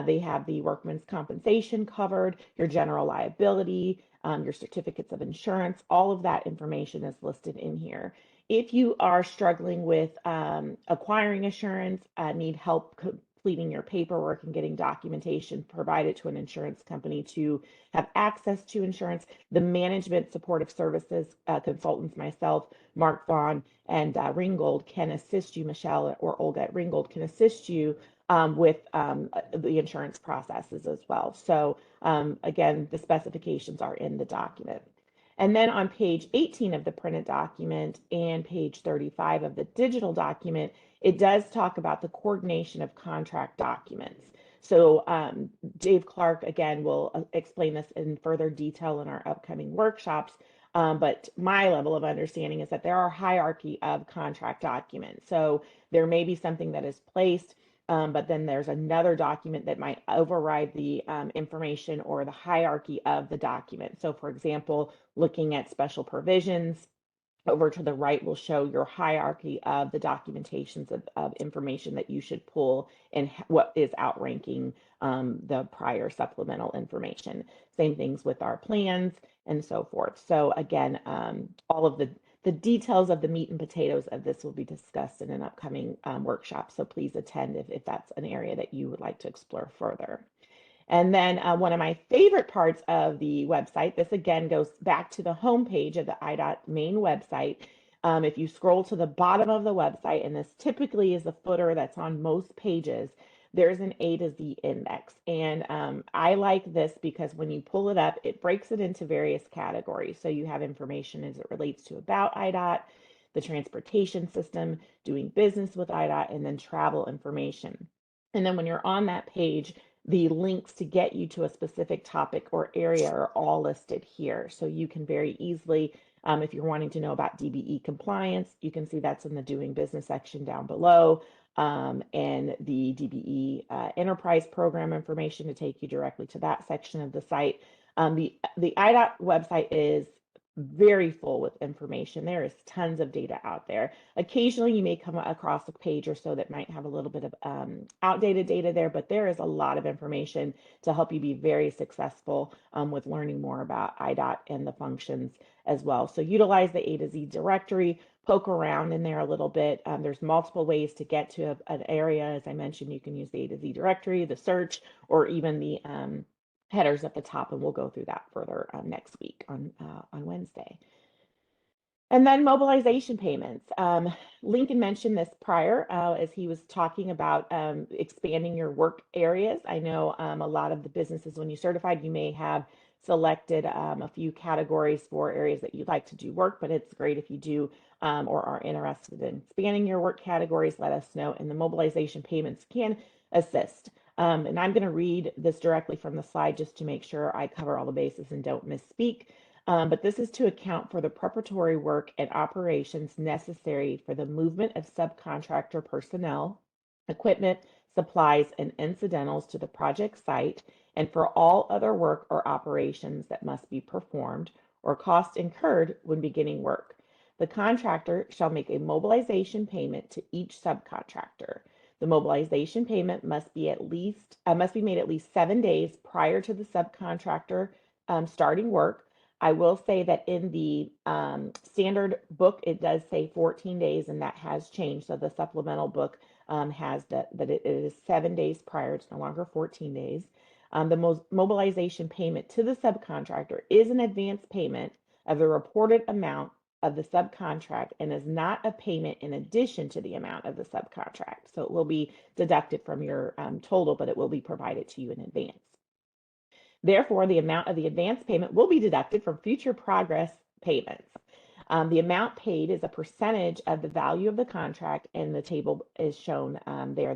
They have the workman's compensation covered, your general liability, your certificates of insurance. All of that information is listed in here. If you are struggling with acquiring insurance, need help completing your paperwork and getting documentation provided to an insurance company to have access to insurance, the management supportive services consultants, myself, Mark Vaughn, and Ringgold can assist you. Michelle or Olga at Ringgold can assist you with the insurance processes as well. So again, the specifications are in the document. And then on page 18 of the printed document and page 35 of the digital document, it does talk about the coordination of contract documents. So Dave Clark, again, will explain this in further detail in our upcoming workshops. But my level of understanding is that there are hierarchy of contract documents. So there may be something that is placed, but then there's another document that might override the information or the hierarchy of the document. So for example, looking at special provisions, over to the right will show your hierarchy of the documentations of information that you should pull and what is outranking the prior supplemental information. Same things with our plans and so forth. So again, all of the details of the meat and potatoes of this will be discussed in an upcoming workshop. So please attend if that's an area that you would like to explore further. And then one of my favorite parts of the website, this again goes back to the homepage of the IDOT main website. If you scroll to the bottom of the website, and this typically is the footer that's on most pages, there's an A to Z index. And I like this because when you pull it up, it breaks it into various categories. So you have information as it relates to about IDOT, the transportation system, doing business with IDOT, and then travel information. And then when you're on that page, the links to get you to a specific topic or area are all listed here. So you can very easily, if you're wanting to know about DBE compliance, you can see that's in the doing business section down below, and the DBE enterprise program information to take you directly to that section of the site. The IDOT website is very full with information. There is tons of data out there. Occasionally you may come across a page or so that might have a little bit of outdated data there, but there is a lot of information to help you be very successful with learning more about IDOT and the functions as well. So utilize the A to Z directory, poke around in there a little bit. There's multiple ways to get to an area. As I mentioned, you can use the A to Z directory, the search, or even the headers at the top, and we'll go through that further next week on Wednesday. And then mobilization payments. Lincoln mentioned this prior as he was talking about expanding your work areas. I know a lot of the businesses, when you certified, you may have selected a few categories for areas that you'd like to do work, but it's great if you do or are interested in expanding your work categories, let us know, and the mobilization payments can assist. And I'm going to read this directly from the slide just to make sure I cover all the bases and don't misspeak. But this is to account for the preparatory work and operations necessary for the movement of subcontractor personnel, equipment, supplies, and incidentals to the project site, and for all other work or operations that must be performed or cost incurred when beginning work. The contractor shall make a mobilization payment to each subcontractor. The mobilization payment must be made at least 7 days prior to the subcontractor starting work. I will say that in the standard book, it does say 14 days, and that has changed. So the supplemental book has that it is 7 days prior. It's no longer 14 days. The mobilization payment to the subcontractor is an advance payment of the reported amount of the subcontract and is not a payment in addition to the amount of the subcontract. So it will be deducted from your total, but it will be provided to you in advance. Therefore, the amount of the advance payment will be deducted from future progress payments. The amount paid is a percentage of the value of the contract, and the table is shown there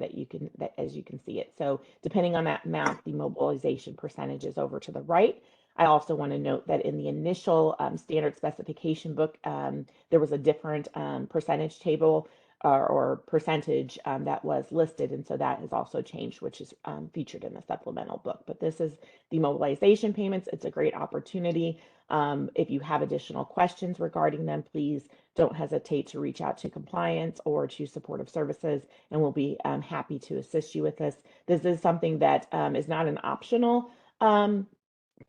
as you can see it. So depending on that amount, the mobilization percentage is over to the right. I also want to note that in the initial standard specification book, there was a different percentage table or percentage that was listed, and so that has also changed, which is featured in the supplemental book. But this is the mobilization payments. It's a great opportunity. If you have additional questions regarding them, please don't hesitate to reach out to compliance or to supportive services, and we'll be happy to assist you with this. This is something that is not an optional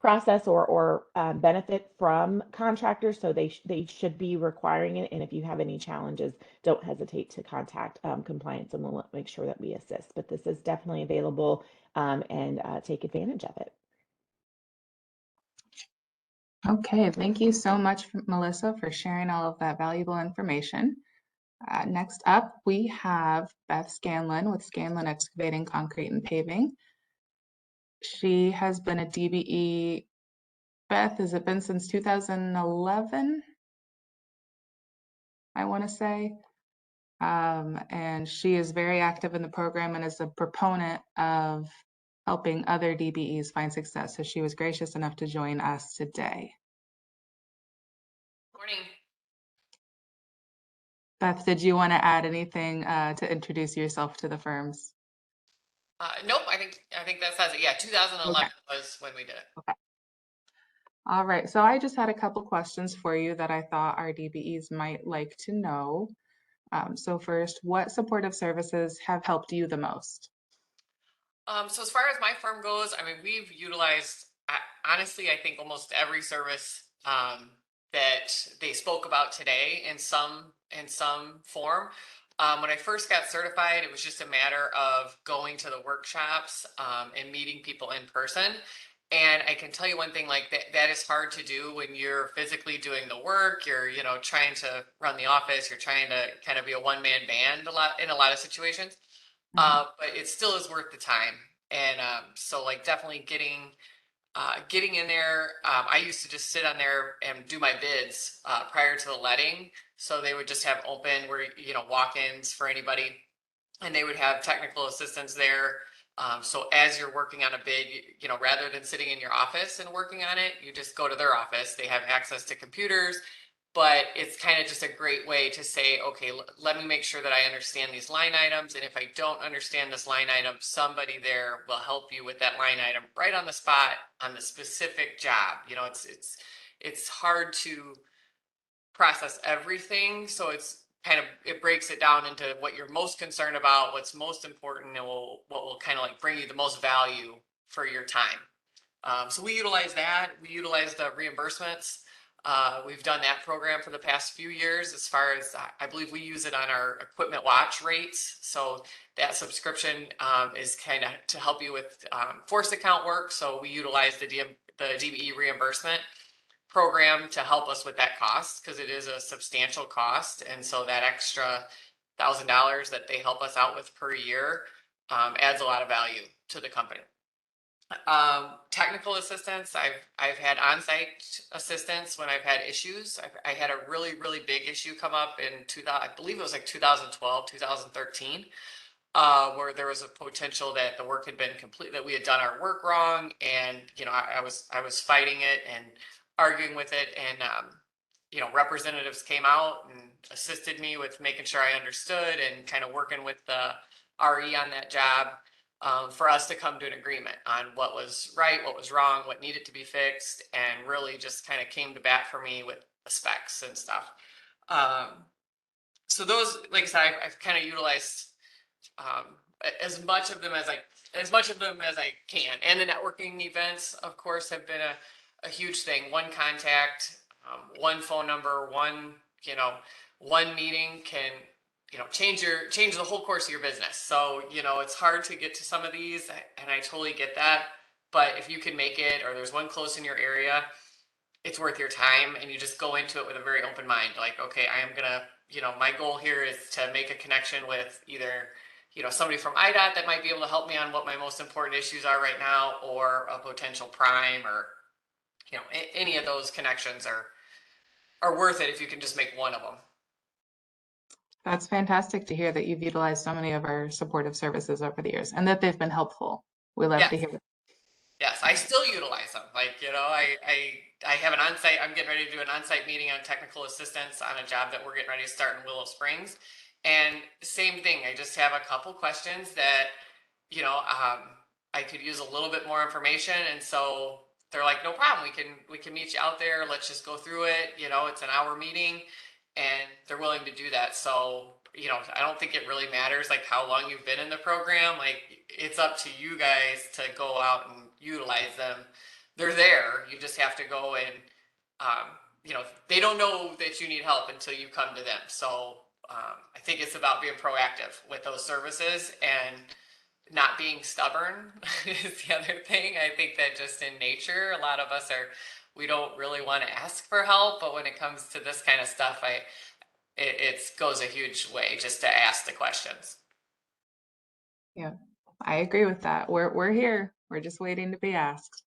process or benefit from contractors, so they should be requiring it. And if you have any challenges, don't hesitate to contact compliance, and we'll make sure that we assist. But this is definitely available, and take advantage of it. Okay, thank you so much, Melissa, for sharing all of that valuable information. Next up, we have Beth Scanlon with Scanlon Excavating, Concrete, and Paving. She has been a DBE. Beth, has it been since 2011? I want to say. And she is very active in the program and is a proponent of helping other DBEs find success. So she was gracious enough to join us today. Morning. Beth, did you want to add anything to introduce yourself to the firms? Nope, I think that says it. Yeah, 2011 Okay. was when we did it. Okay. All right, so I just had a couple questions for you that I thought our DBEs might like to know. So first, what supportive services have helped you the most? So as far as my firm goes, I mean, we've utilized, honestly, I think almost every service that they spoke about today in some form. When I first got certified, it was just a matter of going to the workshops and meeting people in person. And I can tell you one thing, like that is hard to do when you're physically doing the work. You're, trying to run the office. You're trying to kind of be a one-man band in a lot of situations. But it still is worth the time. And so like definitely getting in there. I used to just sit on there and do my bids prior to the letting. So they would just have open walk-ins for anybody, and they would have technical assistants there. So as you're working on a bid, rather than sitting in your office and working on it, you just go to their office. They have access to computers, but it's kind of just a great way to say, okay, let me make sure that I understand these line items. And if I don't understand this line item, somebody there will help you with that line item right on the spot on the specific job. It's hard to process everything. So it breaks it down into what you're most concerned about, what's most important, and what will kind of like bring you the most value for your time. So we utilize that. We utilize the reimbursements. We've done that program for the past few years. As far as I believe we use it on our equipment watch rates. So that subscription is kind of to help you with force account work. So we utilize the DBE reimbursement program to help us with that cost, because it is a substantial cost. And so that extra $1,000 that they help us out with per year adds a lot of value to the company. Technical assistance, I've had on-site assistance when I've had issues. I had a really big issue come up in I believe it was like 2012, 2013, where there was a potential that the work had been complete, that we had done our work wrong, and I was fighting it and arguing with it, and representatives came out and assisted me with making sure I understood and kind of working with the RE on that job. For us to come to an agreement on what was right, what was wrong, what needed to be fixed, and really just kind of came to bat for me with the specs and stuff. So those, like I said, I've kind of utilized as much of them as I can. And the networking events, of course, have been a huge thing. One contact, one phone number, one meeting can, change the whole course of your business. So, it's hard to get to some of these, and I totally get that. But if you can make it, or there's one close in your area, it's worth your time, and you just go into it with a very open mind. Like, okay, I am gonna, my goal here is to make a connection with either, somebody from IDOT that might be able to help me on what my most important issues are right now, or a potential prime, or, any of those connections are worth it if you can just make one of them. That's fantastic to hear that you've utilized so many of our supportive services over the years and that they've been helpful. We love Yes. to hear that. Yes, I still utilize them. Like, I have an on-site, I'm getting ready to do an on-site meeting on technical assistance on a job that we're getting ready to start in Willow Springs. And same thing, I just have a couple questions that, I could use a little bit more information. And so they're like, no problem, we can meet you out there. Let's just go through it. It's an hour meeting, and they're willing to do that. So, I don't think it really matters like how long you've been in the program. Like, it's up to you guys to go out and utilize them. They're there. You just have to go and, they don't know that you need help until you come to them. So I think it's about being proactive with those services, and not being stubborn is the other thing. I think that just in nature, a lot of us we don't really want to ask for help, but when it comes to this kind of stuff, it goes a huge way just to ask the questions. Yeah, I agree with that. We're here. We're just waiting to be asked.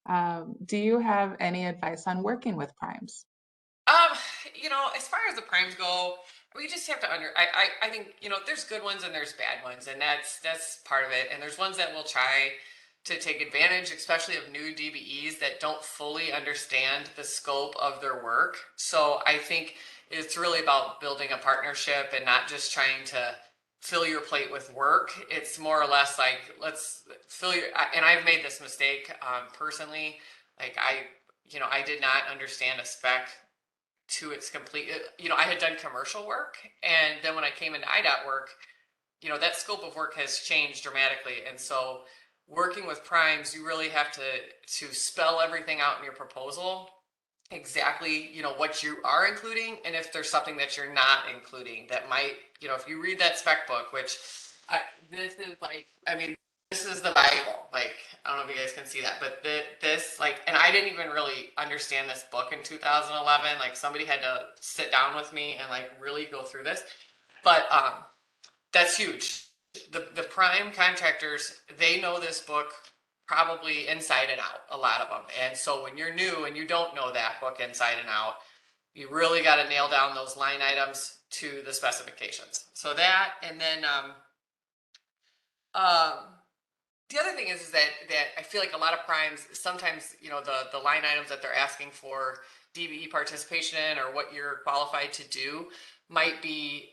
Do you have any advice on working with primes? As far as the primes go, we just have to I think, there's good ones and there's bad ones, and that's part of it. And there's ones that will try to take advantage, especially of new DBEs that don't fully understand the scope of their work. So I think it's really about building a partnership and not just trying to fill your plate with work. It's more or less like, let's fill your, and I've made this mistake personally. Like I did not understand a spec to its complete. I had done commercial work, and then when I came into IDOT work, that scope of work has changed dramatically. And so working with primes, you really have to spell everything out in your proposal, exactly, what you are including, and if there's something that you're not including that might, if you read that spec book, which this is like, this is the Bible. Like, I don't know if you guys can see that, but this, like, and I didn't even really understand this book in 2011. Like, somebody had to sit down with me and like really go through this. But that's huge. The prime contractors, they know this book probably inside and out, a lot of them. And so when you're new and you don't know that book inside and out, you really got to nail down those line items to the specifications. So that, and then the other thing is that I feel like a lot of primes, sometimes, the line items that they're asking for DBE participation in, or what you're qualified to do, might be,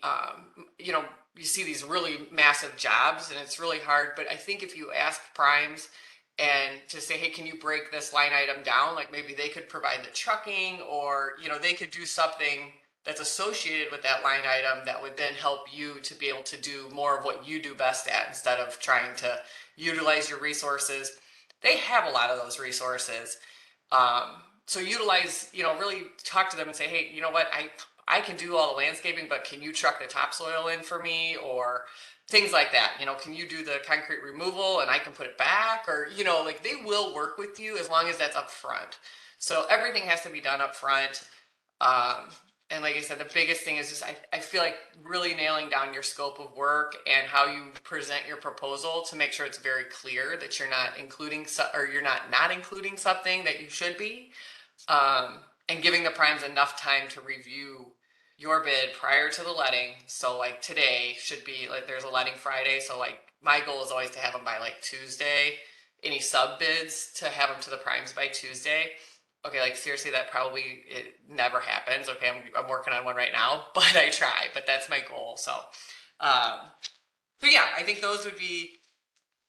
you see these really massive jobs and it's really hard. But I think if you ask primes and to say, hey, can you break this line item down? Like, maybe they could provide the trucking, or, they could do something that's associated with that line item that would then help you to be able to do more of what you do best at, instead of trying to utilize your resources. They have a lot of those resources. So utilize, really talk to them and say, hey, you know what, I can do all the landscaping, but can you truck the topsoil in for me? Or things like that. Can you do the concrete removal and I can put it back? Or, like, they will work with you as long as that's up front. So everything has to be done up front. And like I said, the biggest thing is just, I feel like really nailing down your scope of work and how you present your proposal to make sure it's very clear that you're not including, or you're not including something that you should be. And giving the primes enough time to review your bid prior to the letting. So like today should be like, there's a letting Friday. So like my goal is always to have them by like Tuesday. Any sub bids, to have them to the primes by Tuesday. Okay, like seriously, that probably, it never happens. Okay, I'm working on one right now, but I try. But that's my goal. So, yeah, I think those would be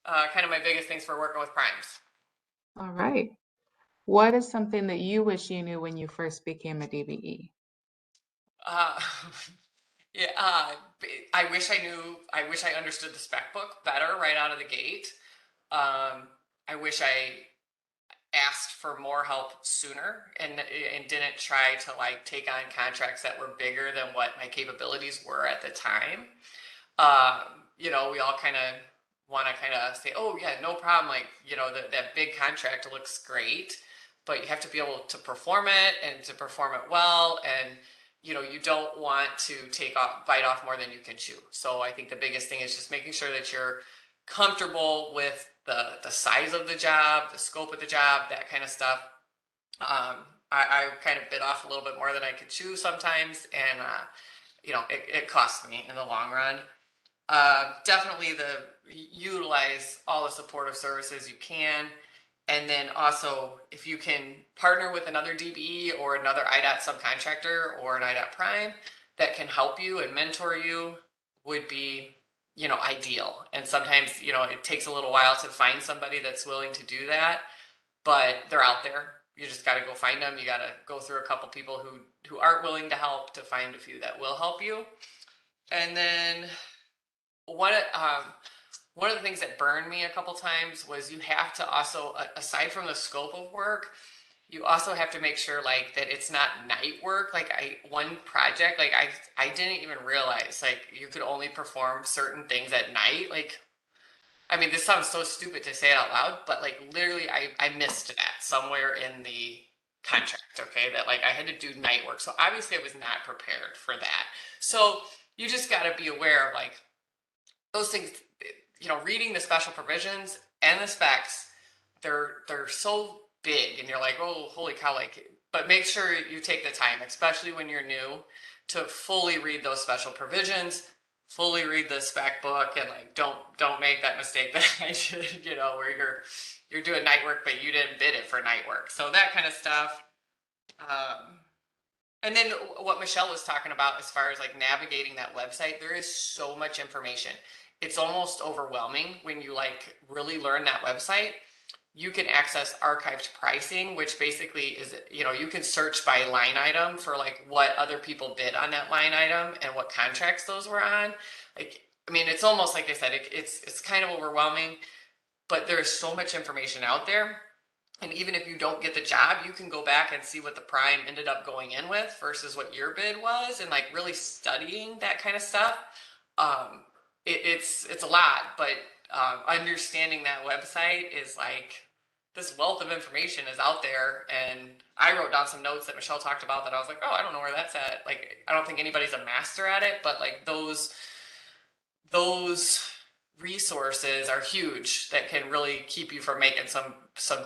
kind of my biggest things for working with primes. All right. What is something that you wish you knew when you first became a DBE? Uh, yeah, I wish I wish I understood the spec book better right out of the gate. I wish I asked for more help sooner and didn't try to like take on contracts that were bigger than what my capabilities were at the time. You know, we all kind of want to kind of say, oh yeah, no problem. Like, you know, that big contract looks great, but you have to be able to perform it and to perform it well. And, you know, you don't want to bite off more than you can chew. So I think the biggest thing is just making sure that you're comfortable with the size of the job, the scope of the job, that kind of stuff. I kind of bit off a little bit more than I could chew sometimes, and you know, it costs me in the long run. Definitely utilize all the supportive services you can. And then also, if you can partner with another DBE or another IDOT subcontractor or an IDOT prime that can help you and mentor you, would be, you know, ideal. And sometimes, you know, it takes a little while to find somebody that's willing to do that, but they're out there. You just got to go find them. You got to go through a couple people who aren't willing to help to find a few that will help you. And then one of the things that burned me a couple times was you have to also, aside from the scope of work, you also have to make sure like that it's not night work. Like one project, like I didn't even realize like you could only perform certain things at night. Like, I mean, this sounds so stupid to say it out loud, but like literally I missed that somewhere in the contract, okay, that like I had to do night work. So obviously I was not prepared for that. So you just got to be aware of like those things, you know, reading the special provisions and the specs, they're so big and you're like, oh, holy cow, like, but make sure you take the time, especially when you're new, to fully read those special provisions, fully read the spec book, and like don't make that mistake that I did, you know, where you're doing night work but you didn't bid it for night work. So that kind of stuff. And then what Michelle was talking about as far as like navigating that website, there is so much information. It's almost overwhelming when you like really learn that website. You can access archived pricing, which basically is, you know, you can search by line item for like what other people bid on that line item and what contracts those were on. Like, I mean, it's almost like I said, it's kind of overwhelming, but there's so much information out there. And even if you don't get the job, you can go back and see what the prime ended up going in with versus what your bid was, and like really studying that kind of stuff. It's a lot, but understanding that website is like this wealth of information is out there. And I wrote down some notes that Michelle talked about that I was like, oh, I don't know where that's at. Like, I don't think anybody's a master at it, but like those resources are huge that can really keep you from making some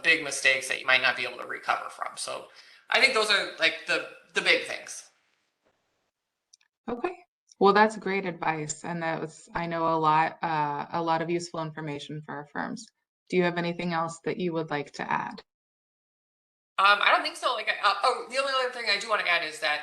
big mistakes that you might not be able to recover from. So I think those are like the big things. Okay. Well, that's great advice. And that was, I know, a lot of useful information for our firms. Do you have anything else that you would like to add? I don't think so. Like, the only other thing I do want to add is that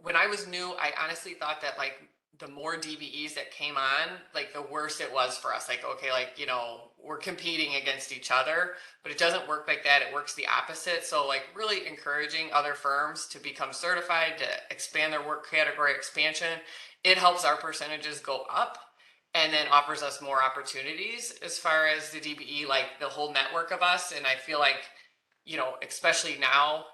when I was new, I honestly thought that like the more DBEs that came on, like the worse it was for us. Like, okay, like, you know, we're competing against each other, but it doesn't work like that. It works the opposite. So like really encouraging other firms to become certified, to expand their work category expansion. It helps our percentages go up and then offers us more opportunities as far as the DBE, like the whole network of us. And I feel like, you know, especially now,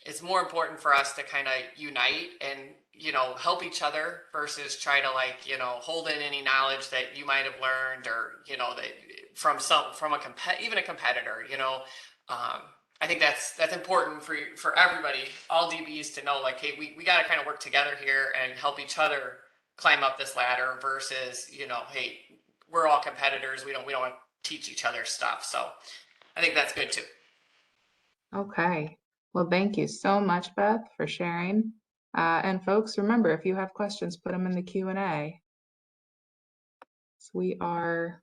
it's more important for us to kind of unite and, you know, help each other versus try to like, you know, hold in any knowledge that you might have learned or, you know, that from even a competitor, you know. I think that's important for everybody, all DBs, to know like, hey, we got to kind of work together here and help each other climb up this ladder versus, you know, hey, we're all competitors. We don't want to teach each other stuff. So I think that's good too. Okay. Well, thank you so much, Beth, for sharing. And folks, remember, if you have questions, put them in the Q&A. So we are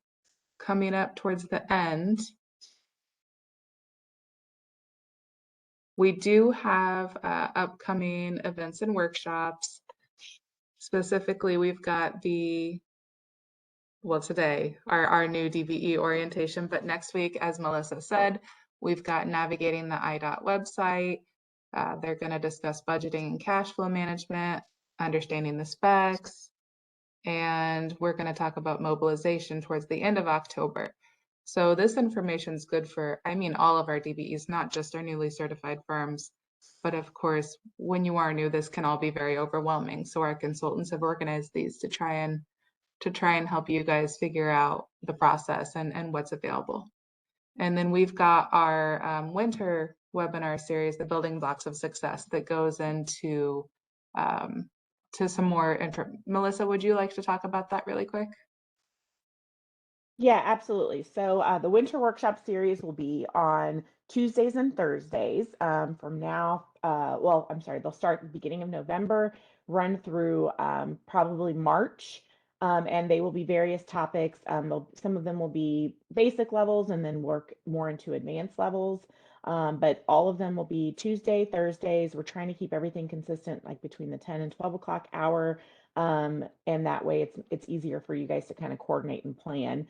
coming up towards the end. We do have upcoming events and workshops. Specifically, we've got today, our new DBE orientation, but next week, as Melissa said, we've got navigating the IDOT website. They're going to discuss budgeting and cash flow management, understanding the specs, and we're going to talk about mobilization towards the end of October. So this information is good for, I mean, all of our DBEs, not just our newly certified firms. But of course, when you are new, this can all be very overwhelming. So our consultants have organized these to try and help you guys figure out the process and what's available. And then we've got our winter webinar series, the Building Blocks of Success, that goes into to some more info. Melissa, would you like to talk about that really quick? Yeah, absolutely. So the winter workshop series will be on Tuesdays and Thursdays from now. Well, I'm sorry, they'll start at the beginning of November, run through probably March, and they will be various topics. Some of them will be basic levels and then work more into advanced levels. But all of them will be Tuesday, Thursdays. We're trying to keep everything consistent, like between the 10 and 12 o'clock hour. And that way it's easier for you guys to kind of coordinate and plan,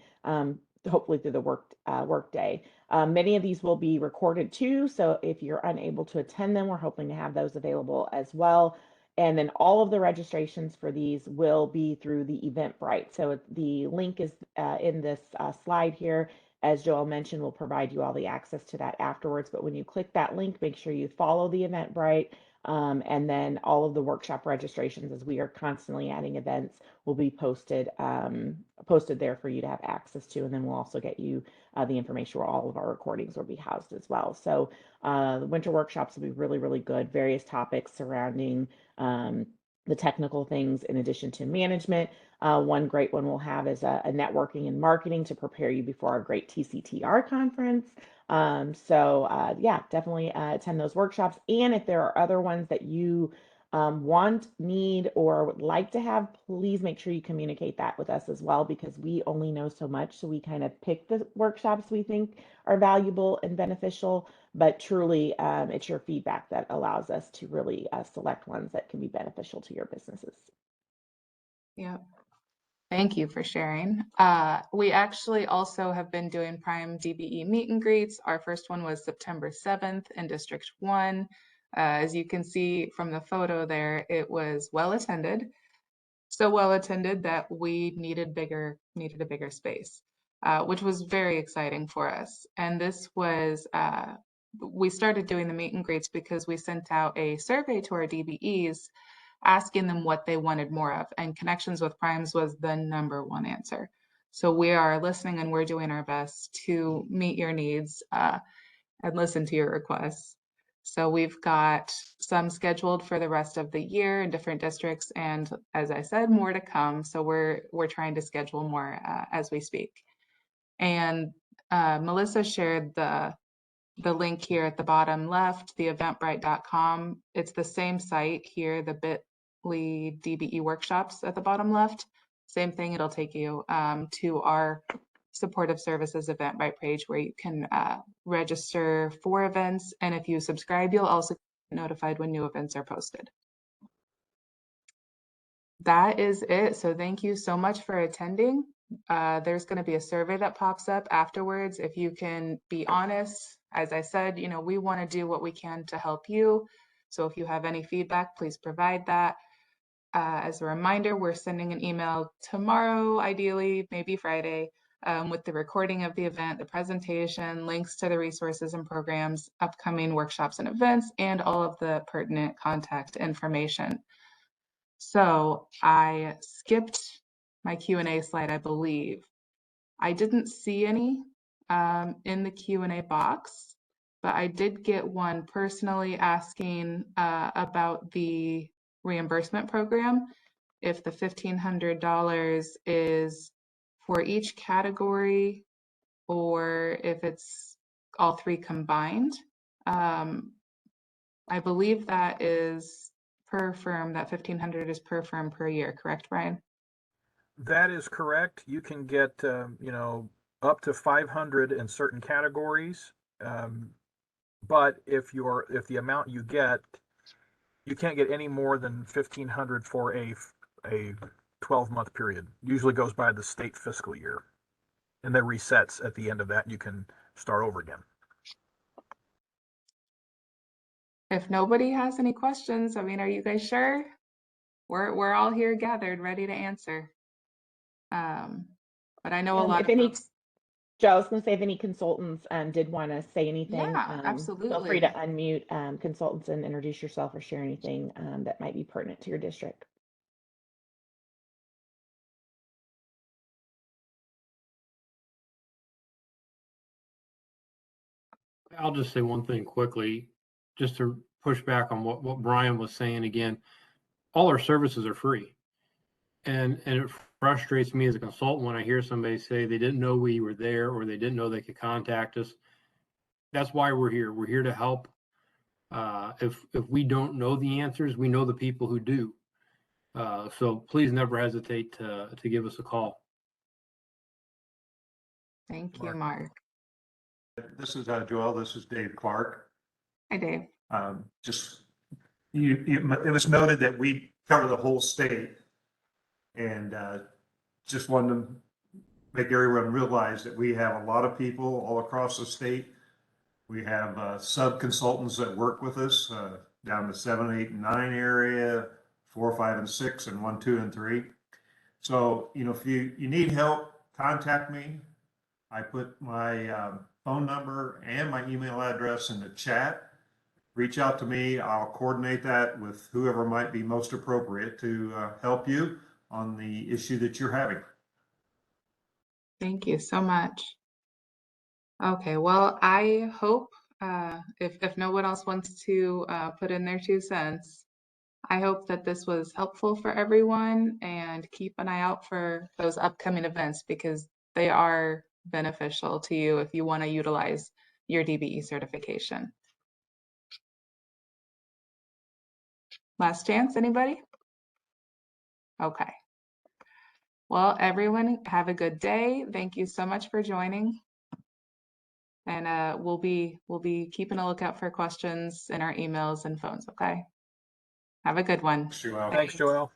hopefully through the work day. Many of these will be recorded too, so if you're unable to attend them, we're hoping to have those available as well. And then all of the registrations for these will be through the Eventbrite. So the link is in this slide here. As Joel mentioned, we'll provide you all the access to that afterwards. But when you click that link, make sure you follow the Eventbrite. And then all of the workshop registrations, as we are constantly adding events, will be posted there for you to have access to. And then we'll also get you the information where all of our recordings will be housed as well. So the winter workshops will be really, really good. Various topics surrounding the technical things in addition to management. One great one we'll have is a networking and marketing to prepare you before our great TCTR conference. Yeah, definitely attend those workshops. And if there are other ones that you want, need, or would like to have, please make sure you communicate that with us as well, because we only know so much. So we kind of pick the workshops we think are valuable and beneficial, but truly it's your feedback that allows us to really select ones that can be beneficial to your businesses. Yeah. Thank you for sharing. We actually also have been doing Prime DBE meet and greets. Our first one was September 7th in District 1. As you can see from the photo there, it was well attended. So well attended that we needed a bigger space, which was very exciting for us. And this was, we started doing the meet and greets because we sent out a survey to our DBEs asking them what they wanted more of, and connections with primes was the #1 answer. So we are listening and we're doing our best to meet your needs and listen to your requests. So we've got some scheduled for the rest of the year in different districts, and as I said, more to come. So we're trying to schedule more as we speak. And Melissa shared the link here at the bottom left, the eventbrite.com. It's the same site here, the bit.ly DBE workshops at the bottom left. Same thing, it'll take you to our supportive services Eventbrite page where you can register for events. And if you subscribe, you'll also get notified when new events are posted. That is it. So thank you so much for attending. There's going to be a survey that pops up afterwards. If you can be honest, as I said, you know, we want to do what we can to help you. So if you have any feedback, please provide that. As a reminder, we're sending an email tomorrow, ideally, maybe Friday, with the recording of the event, the presentation, links to the resources and programs, upcoming workshops and events, and all of the pertinent contact information. So I skipped my Q&A slide, I believe. I didn't see any in the Q&A box, but I did get one personally asking about the reimbursement program, if the $1,500 is for each category or if it's all three combined. I believe that is per firm, that $1,500 is per firm per year, correct, Brian? That is correct. You can get, you know, up to 500 in certain categories. But if the amount you get, you can't get any more than 1,500 for a 12-month period. Usually goes by the state fiscal year, and then resets at the end of that. You can start over again. If nobody has any questions, I mean, are you guys sure? We're all here gathered, ready to answer. But I know a lot If of any, folks. Joe, I was going to say if any consultants did want to say anything, Yeah, feel free absolutely. to unmute consultants and introduce yourself or share anything that might be pertinent to your district. I'll just say one thing quickly, just to push back on what Brian was saying again. All our services are free. And it frustrates me as a consultant when I hear somebody say they didn't know we were there or they didn't know they could contact us. That's why we're here. We're here to help. If we don't know the answers, we know the people who do. So please never hesitate to give us a call. Thank you, Mark. This is Joel. This is Dave Clark. Hi, Dave. Just it was noted that we cover the whole state, and just wanted to make everyone realize that we have a lot of people all across the state. We have sub consultants that work with us down the 7, 8, and 9 area, 4, 5, and 6, and 1, 2, and 3. So if you need help, contact me. I put my phone number and my email address in the chat. Reach out to me. I'll coordinate that with whoever might be most appropriate to help you on the issue that you're having. Thank you so much. Okay, well, I hope if no one else wants to put in their 2 cents, I hope that this was helpful for everyone, and keep an eye out for those upcoming events because they are beneficial to you if you want to utilize your DBE certification. Last chance, anybody? Okay. Well, everyone, have a good day. Thank you so much for joining. And we'll be keeping a lookout for questions in our emails and phones, okay? Have a good one. Thanks, Joel. Thanks, Joel.